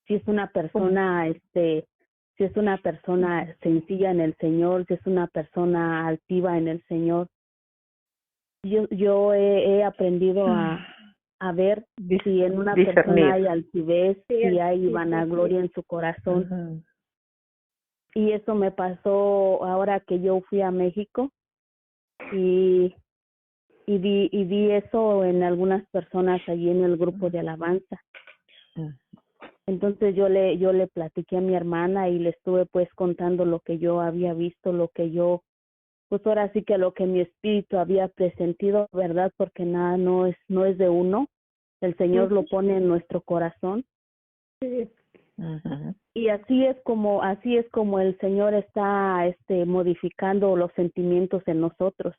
si es una persona si es una persona sencilla en el Señor, si es una persona altiva en el Señor. Yo he aprendido a ver si en una persona hay altivez, si hay vanagloria en su corazón. Y eso me pasó ahora que yo fui a México y vi eso en algunas personas allí en el grupo de alabanza. Entonces yo le platiqué a mi hermana y le estuve pues contando lo que yo había visto, lo que yo, pues ahora sí que lo que mi espíritu había presentido, ¿verdad? Porque nada no es de uno, el Señor lo pone en nuestro corazón. Y así es como el Señor está modificando los sentimientos en nosotros.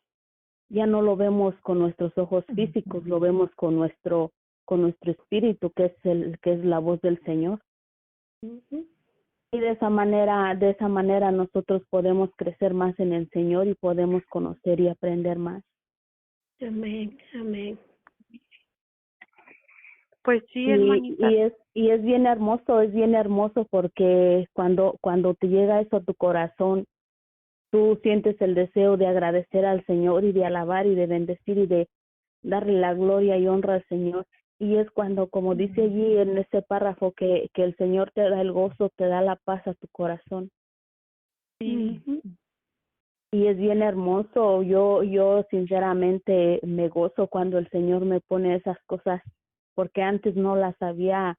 Ya no lo vemos con nuestros ojos físicos, lo vemos con nuestro espíritu, que es la voz del Señor. Y de esa manera nosotros podemos crecer más en el Señor y podemos conocer y aprender más. Amén, amén. Pues sí, hermanita. Y es bien hermoso porque cuando te llega eso a tu corazón, tú sientes el deseo de agradecer al Señor y de alabar y de bendecir y de darle la gloria y honra al Señor. Y es cuando, como dice allí en ese párrafo, que el Señor te da el gozo, te da la paz a tu corazón. Sí. Y es bien hermoso. Yo sinceramente me gozo cuando el Señor me pone esas cosas, porque antes no las había,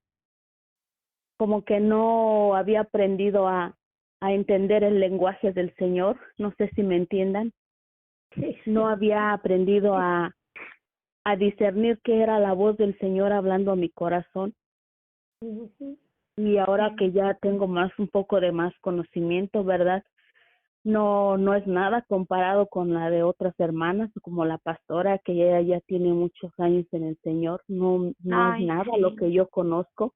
como que no había aprendido a entender el lenguaje del Señor. No sé si me entiendan. No había aprendido a discernir qué era la voz del Señor hablando a mi corazón. Y ahora que ya tengo un poco de más conocimiento, ¿verdad? No es nada comparado con la de otras hermanas, como la pastora, que ella ya tiene muchos años en el Señor. No es nada lo que yo conozco.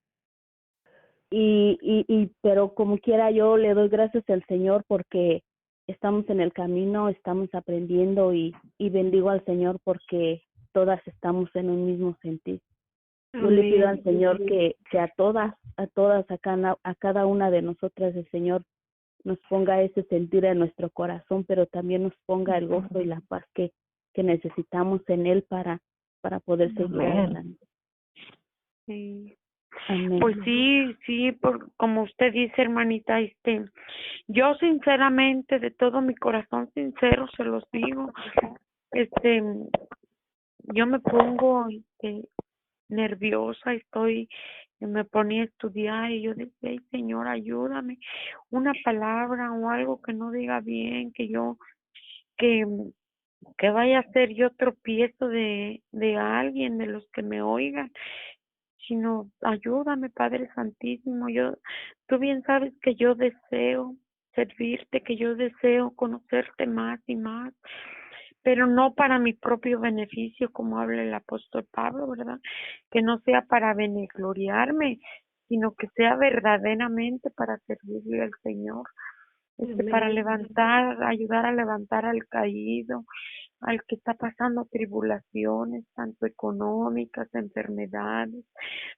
Pero como quiera, yo le doy gracias al Señor porque estamos en el camino, estamos aprendiendo y bendigo al Señor porque todas estamos en un mismo sentir. Yo le pido al Señor que a cada una de nosotras, el Señor nos ponga ese sentir en nuestro corazón, pero también nos ponga el gozo y la paz que necesitamos en Él para poder seguir adelante. Sí. Amén. Pues sí, como usted dice, hermanita, yo sinceramente, de todo mi corazón sincero, se los digo, yo me pongo, nerviosa, me ponía a estudiar y yo decía, ay, Señor, ayúdame, una palabra o algo que no diga bien, que vaya a ser yo tropiezo de alguien, de los que me oigan, sino ayúdame, Padre Santísimo. Tú bien sabes que yo deseo servirte, que yo deseo conocerte más y más, pero no para mi propio beneficio, como habla el apóstol Pablo, ¿verdad? Que no sea para benegloriarme, sino que sea verdaderamente para servirle al Señor, para ayudar a levantar al caído, al que está pasando tribulaciones, tanto económicas, enfermedades,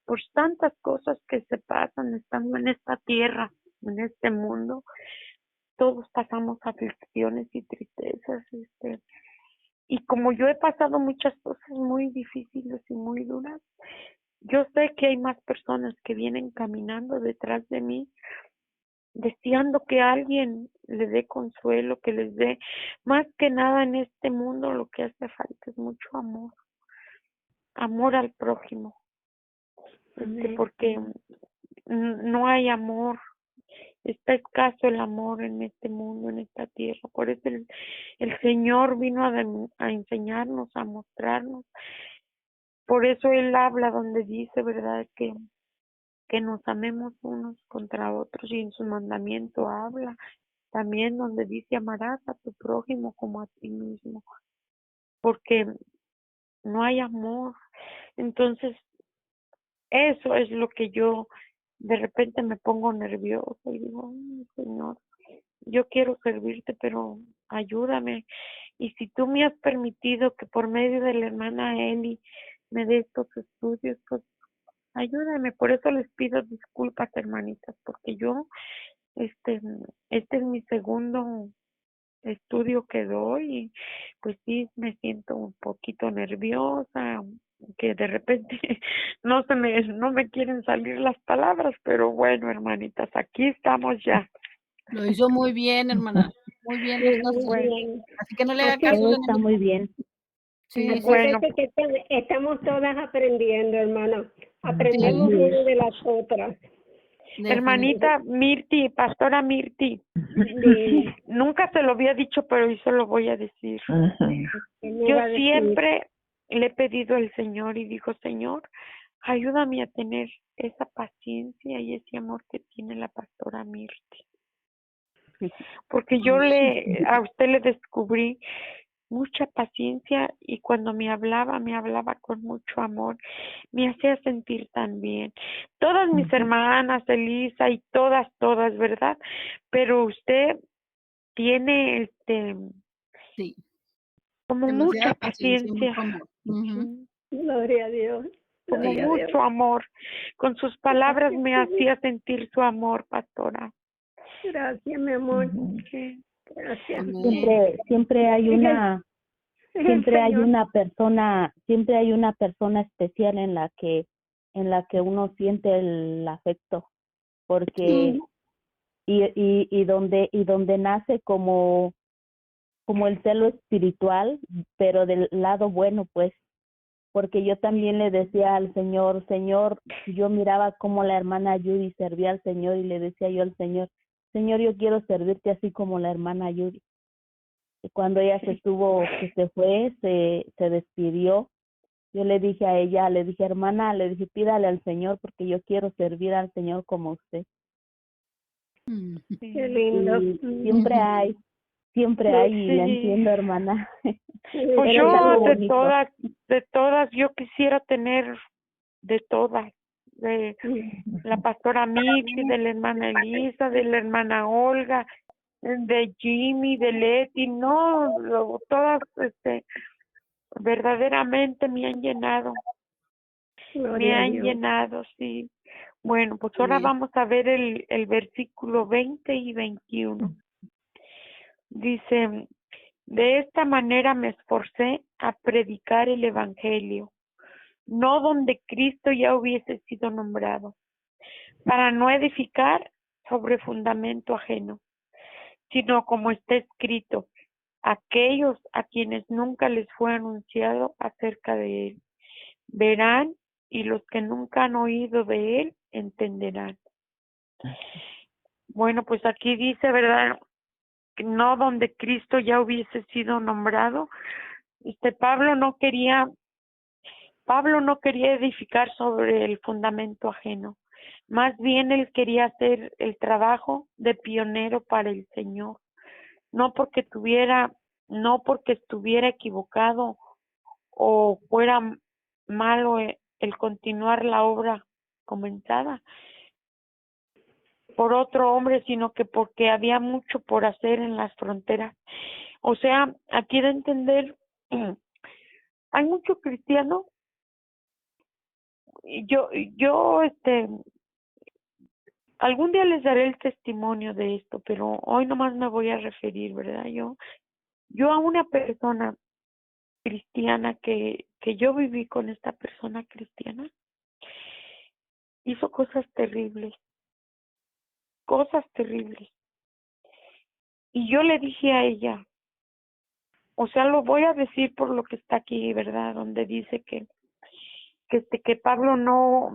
pues tantas cosas que se pasan estando en esta tierra, en este mundo. Todos pasamos aflicciones y tristezas, y como yo he pasado muchas cosas muy difíciles y muy duras, yo sé que hay más personas que vienen caminando detrás de mí, deseando que alguien le dé consuelo, que les dé, más que nada en este mundo lo que hace falta es mucho amor al prójimo, porque no hay amor, está escaso el amor en este mundo, en esta tierra. Por eso el Señor vino a enseñarnos, a mostrarnos. Por eso Él habla donde dice, ¿verdad? Que que nos amemos unos contra otros, y en su mandamiento habla también donde dice amarás a tu prójimo como a ti mismo, porque no hay amor. Entonces, eso es lo que yo de repente me pongo nerviosa y digo, "Ay, Señor, yo quiero servirte, pero ayúdame. Y si tú me has permitido que por medio de la hermana Eli me dé estos estudios, pues ayúdame". Por eso les pido disculpas, hermanitas, porque yo, este, este es mi segundo estudio que doy y pues sí me siento un poquito nerviosa, que de repente no me quieren salir las palabras, pero bueno, hermanitas, aquí estamos ya. Lo hizo muy bien, hermana. Muy bien, no Sí, está muy así. Bueno, bien. Así que no le haga Así caso al Todo está enemigo. muy bien. Sí, sí, bueno, Acuérdate que estamos todas aprendiendo, hermano. sí, Aprendemos Así es. una de las otras. definitivo. hermanita Mirti, pastora Mirti, Dime, nunca se lo había dicho, pero hoy se lo voy a decir. ¿qué me Yo va a decir? siempre le he pedido al Señor y digo, Señor, ayúdame a tener esa paciencia y ese amor que tiene la pastora Mirti. Porque yo a usted le descubrí mucha paciencia, y cuando me hablaba con mucho amor, me hacía sentir tan bien. Todas mis hermanas, Elisa y todas, ¿verdad? Pero usted tiene Sí, como demasiada mucha paciencia y mucho paciencia, amor. Ujú. ujú, Gloria a Dios. como Sí. Gloria a Dios. mucho amor. Con sus palabras me hacía sentir su amor, pastora. Gracias, mi amor. Sí. Gracias. Amén. Siempre hay Es el, una, es el siempre hay Señor. siempre hay una persona especial en la que uno siente el afecto, porque y donde nace como el celo espiritual, pero del lado bueno, pues, porque yo también le decía al Señor, yo miraba cómo la hermana Judy servía al Señor y le decía yo al Señor, yo quiero servirte así como la hermana Judy. Y cuando ella se fue, se despidió, yo le dije a ella, le dije, hermana, le dije, pídale al Señor porque yo quiero servir al Señor como usted. Mm. Qué lindo. Y siempre hay, y la Sí. entiendo, hermana. Pues Pero es yo algo bonito. de todas, yo quisiera tener de todas, de la pastora Mixi, de la hermana Elisa, de la hermana Olga, de Jimmy, de Leti, no, todas, verdaderamente me han llenado, Gloria a Dios. sí. Bueno, pues ahora Amén. vamos a ver el versículo 20 y 21. Dice, de esta manera me esforcé a predicar el evangelio, no donde Cristo ya hubiese sido nombrado, para no edificar sobre fundamento ajeno, sino como está escrito, aquellos a quienes nunca les fue anunciado acerca de él, verán, y los que nunca han oído de él, entenderán. Bueno, pues aquí dice, ¿verdad? No donde Cristo ya hubiese sido nombrado. Pablo no quería edificar sobre el fundamento ajeno. Más bien él quería hacer el trabajo de pionero para el Señor. No porque estuviera equivocado o fuera malo el continuar la obra comenzada por otro hombre, sino que porque había mucho por hacer en las fronteras. O sea, aquí de entender, hay mucho cristiano. Yo, algún día les daré el testimonio de esto, pero hoy nomás me voy a referir, ¿verdad? Yo a una persona cristiana que yo viví con esta persona cristiana, hizo cosas terribles. Y yo le dije a ella, o sea, lo voy a decir por lo que está aquí, ¿verdad? Donde dice que Pablo no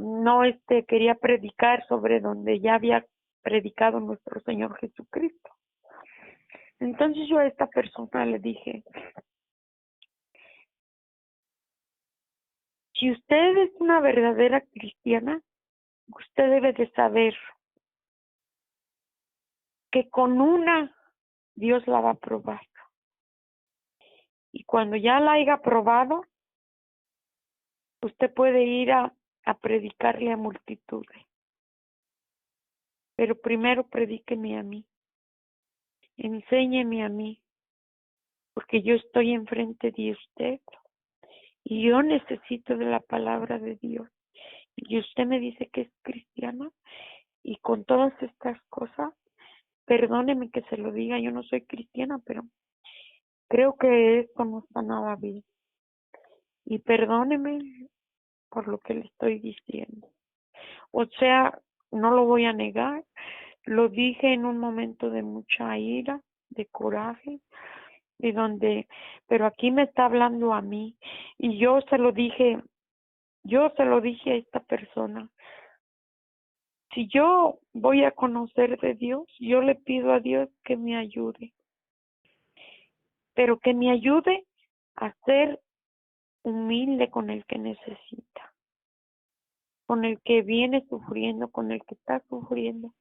quería predicar sobre donde ya había predicado nuestro Señor Jesucristo. Entonces yo a esta persona le dije, si usted es una verdadera cristiana, usted debe de saber que con una Dios la va a probar. Y cuando ya la haya probado, usted puede ir a predicarle a multitudes. Pero primero predíqueme a mí. Enséñeme a mí. Porque yo estoy enfrente de usted. Y yo necesito de la palabra de Dios. Y usted me dice que es cristiana. Y con todas estas cosas, perdóneme que se lo diga, yo no soy cristiana, pero creo que esto no está nada bien. Y perdóneme por lo que le estoy diciendo. O sea, no lo voy a negar. Lo dije en un momento de mucha ira, de coraje, pero aquí me está hablando a mí. Y yo se lo dije a esta persona. Si yo voy a conocer de Dios, yo le pido a Dios que me ayude. Pero que me ayude a ser humilde con el que necesita, con el que viene sufriendo, con el que está sufriendo.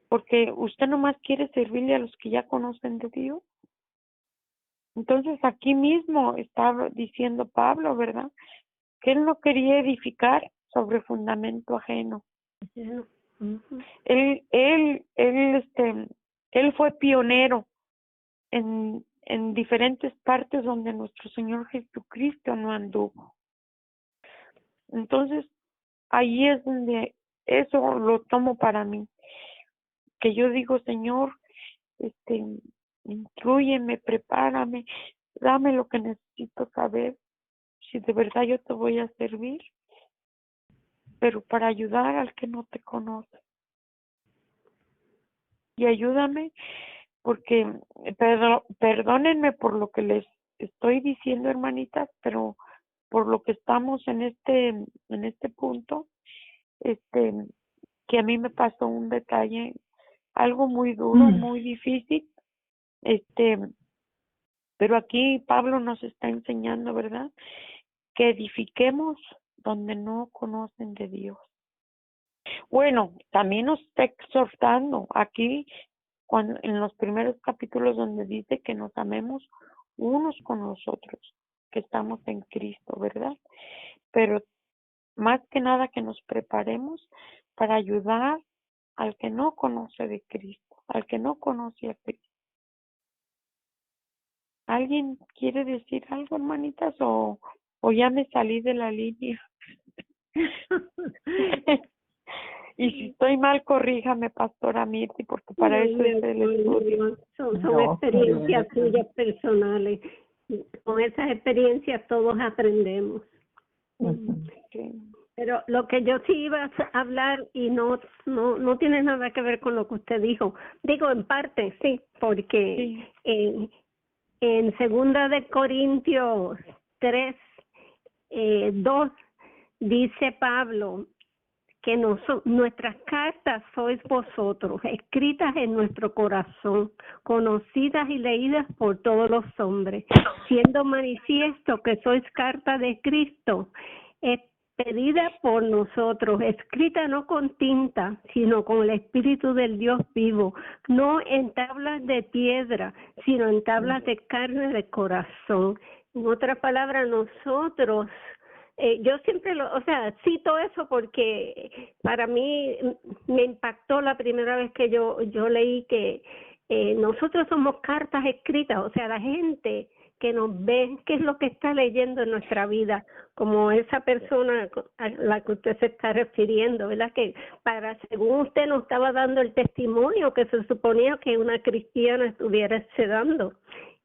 Porque usted nomás quiere servirle a los que ya conocen de Dios. Entonces aquí mismo estaba diciendo Pablo, ¿verdad? Que él no quería edificar sobre fundamento ajeno. Ujú. Él fue pionero en diferentes partes donde nuestro Señor Jesucristo no anduvo. Entonces, ahí es donde eso lo tomo para mí. Que yo digo, Señor, instrúyeme, prepárame, dame lo que necesito saber, si de verdad yo te voy a servir, pero para ayudar al que no te conoce. Y ayúdame, porque perdónenme por lo que les estoy diciendo, hermanitas, pero por lo que estamos en este punto, que a mí me pasó un detalle, algo muy duro, muy difícil, pero aquí Pablo nos está enseñando, ¿verdad? Que edifiquemos donde no conocen de Dios. Bueno, también nos está exhortando aquí en los primeros capítulos donde dice que nos amemos unos con los otros, que estamos en Cristo, ¿verdad? Pero más que nada que nos preparemos para ayudar al que no conoce de Cristo, al que no conoce a Cristo. ¿Alguien quiere decir algo, hermanitas, o ya me salí de la línea? Y si estoy mal, corríjame, pastora Mirti, porque para eso es el estudio. Son experiencias tuyas personales. Con esas experiencias todos aprendemos. Sí. Pero lo que yo sí iba a hablar y no tiene nada que ver con lo que usted dijo. Digo, en parte, sí, porque Sí. en 2 de Corintios 3, 2, dice Pablo que nuestras cartas sois vosotros, escritas en nuestro corazón, conocidas y leídas por todos los hombres, siendo manifiesto que sois carta de Cristo, pedida por nosotros, escrita no con tinta, sino con el Espíritu del Dios vivo, no en tablas de piedra, sino en tablas de carne de corazón. En otras palabras, nosotros, yo siempre cito eso porque para mí me impactó la primera vez que yo leí que nosotros somos cartas escritas, o sea, la gente que nos ve, qué es lo que está leyendo en nuestra vida, como esa persona a la que usted se está refiriendo, ¿verdad? Que según usted nos estaba dando el testimonio que se suponía que una cristiana estuviera dando.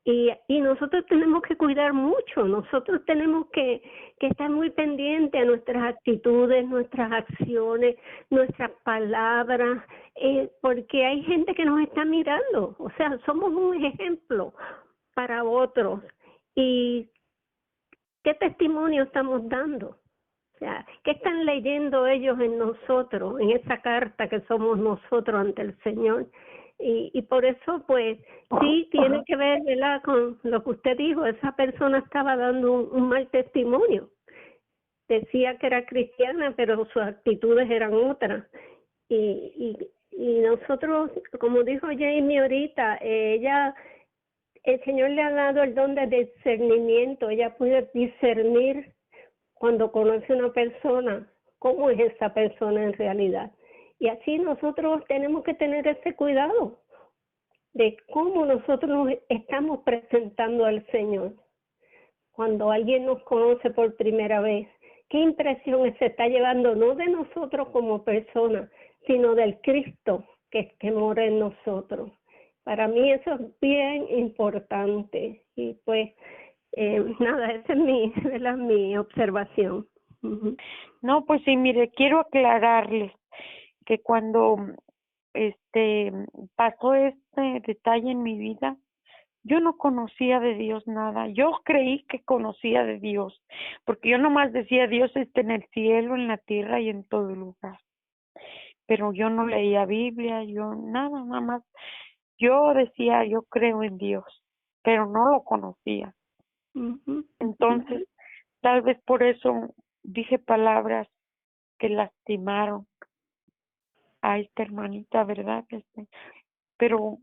Y nosotros tenemos que cuidar mucho, nosotros tenemos que estar muy pendientes a nuestras actitudes, nuestras acciones, nuestras palabras, porque hay gente que nos está mirando, o sea, somos un ejemplo para otros. ¿Y qué testimonio estamos dando? O sea, ¿qué están leyendo ellos en nosotros, en esa carta que somos nosotros ante el Señor? Y por eso, pues, sí tiene que ver, ¿verdad?, con lo que usted dijo. Esa persona estaba dando un mal testimonio. decía que era cristiana, pero sus actitudes eran otras. Y nosotros, como dijo Jamie ahorita, el Señor le ha dado el don de discernimiento. Ella puede discernir cuando conoce a una persona, cómo es esa persona en realidad. Y así nosotros tenemos que tener ese cuidado de cómo nosotros nos estamos presentando al Señor. Cuando alguien nos conoce por primera vez, ¿qué impresión se está llevando? No de nosotros como personas, sino del Cristo que mora en nosotros. Para mí eso es bien importante. Y pues, nada, esa es mi observación. Uh-huh. No, pues sí, mire, quiero aclararles que cuando pasó este detalle en mi vida, yo no conocía de Dios nada. Yo creí que conocía de Dios, porque yo nomás decía, Dios está en el cielo, en la tierra y en todo lugar. Pero yo no leía Biblia, yo nada más. Yo decía, yo creo en Dios, pero no lo conocía. Uh-huh. Entonces, tal vez por eso dije palabras que lastimaron a esta hermanita, ¿verdad? Pero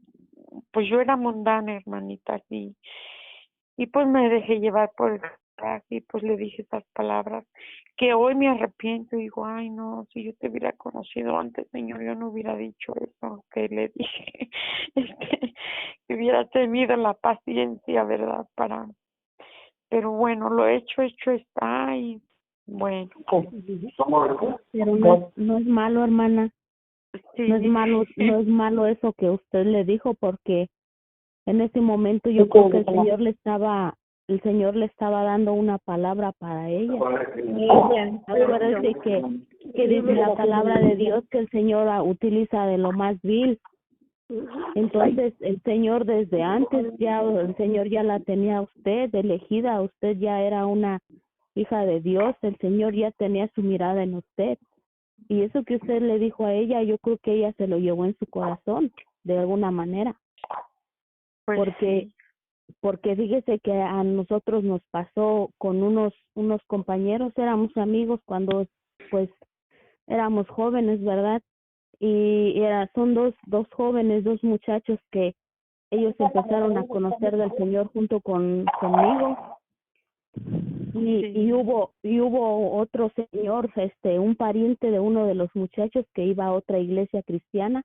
pues yo era mundana, hermanita, y pues me dejé llevar por el coraje y pues le dije esas palabras que hoy me arrepiento y digo, ay no, si yo te hubiera conocido antes, Señor, yo no hubiera dicho eso que le dije, que hubiera tenido la paciencia, ¿verdad? Pero bueno, lo hecho está y bueno. Pero no es malo, hermana. Sí. No es malo eso que usted le dijo, porque en ese momento yo creo que el Señor le estaba dando una palabra para ella. Acuérdate que dice la palabra de Dios que el Señor utiliza de lo más vil. Entonces el Señor desde antes el Señor ya la tenía a usted elegida, usted ya era una hija de Dios, el Señor ya tenía su mirada en usted. Y eso que usted le dijo a ella, yo creo que ella se lo llevó en su corazón, de alguna manera. Pues porque fíjese que a nosotros nos pasó con unos compañeros, éramos amigos cuando pues éramos jóvenes, ¿verdad? Y son dos jóvenes, dos muchachos que ellos empezaron a conocer del Señor junto conmigo. Y hubo otro señor, un pariente de uno de los muchachos que iba a otra iglesia cristiana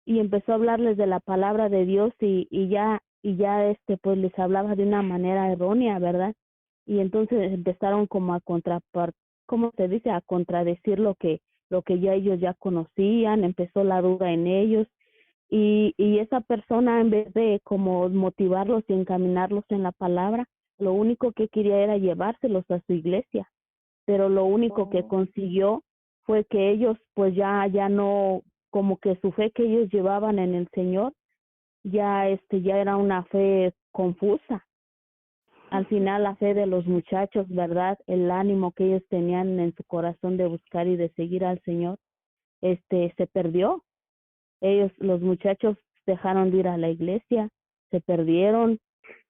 y empezó a hablarles de la palabra de Dios y ya pues les hablaba de una manera errónea, ¿verdad? Y entonces empezaron como ¿cómo se dice? A contradecir lo que ya ellos ya conocían, empezó la duda en ellos y esa persona, en vez de como motivarlos y encaminarlos en la palabra, lo único que quería era llevárselos a su iglesia, pero lo único que consiguió fue que ellos pues ya no, como que su fe que ellos llevaban en el Señor ya era una fe confusa. Al final la fe de los muchachos, ¿verdad? El ánimo que ellos tenían en su corazón de buscar y de seguir al Señor, se perdió. Los muchachos dejaron de ir a la iglesia, se perdieron.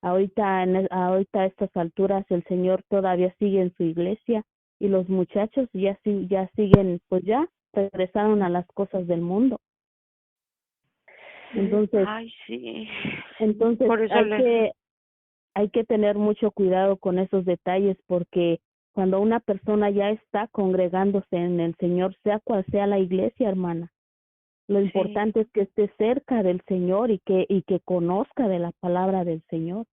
Ahorita a estas alturas el Señor todavía sigue en su iglesia y los muchachos ya siguen, pues ya regresaron a las cosas del mundo. Entonces, por eso hay que tener mucho cuidado con esos detalles, porque cuando una persona ya está congregándose en el Señor, sea cual sea la iglesia, hermana, lo importante es que esté cerca del Señor y que conozca de la palabra del Señor.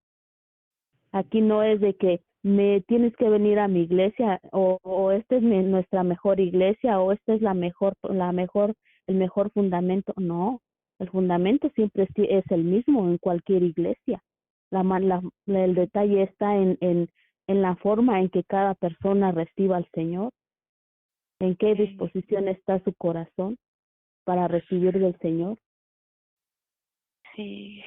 Aquí no es de que me tienes que venir a mi iglesia o esta es nuestra mejor iglesia o esta es el mejor fundamento. No, el fundamento siempre es el mismo en cualquier iglesia. El detalle está en la forma en que cada persona reciba al Señor, en qué disposición está su corazón para recibir del Señor. Sí.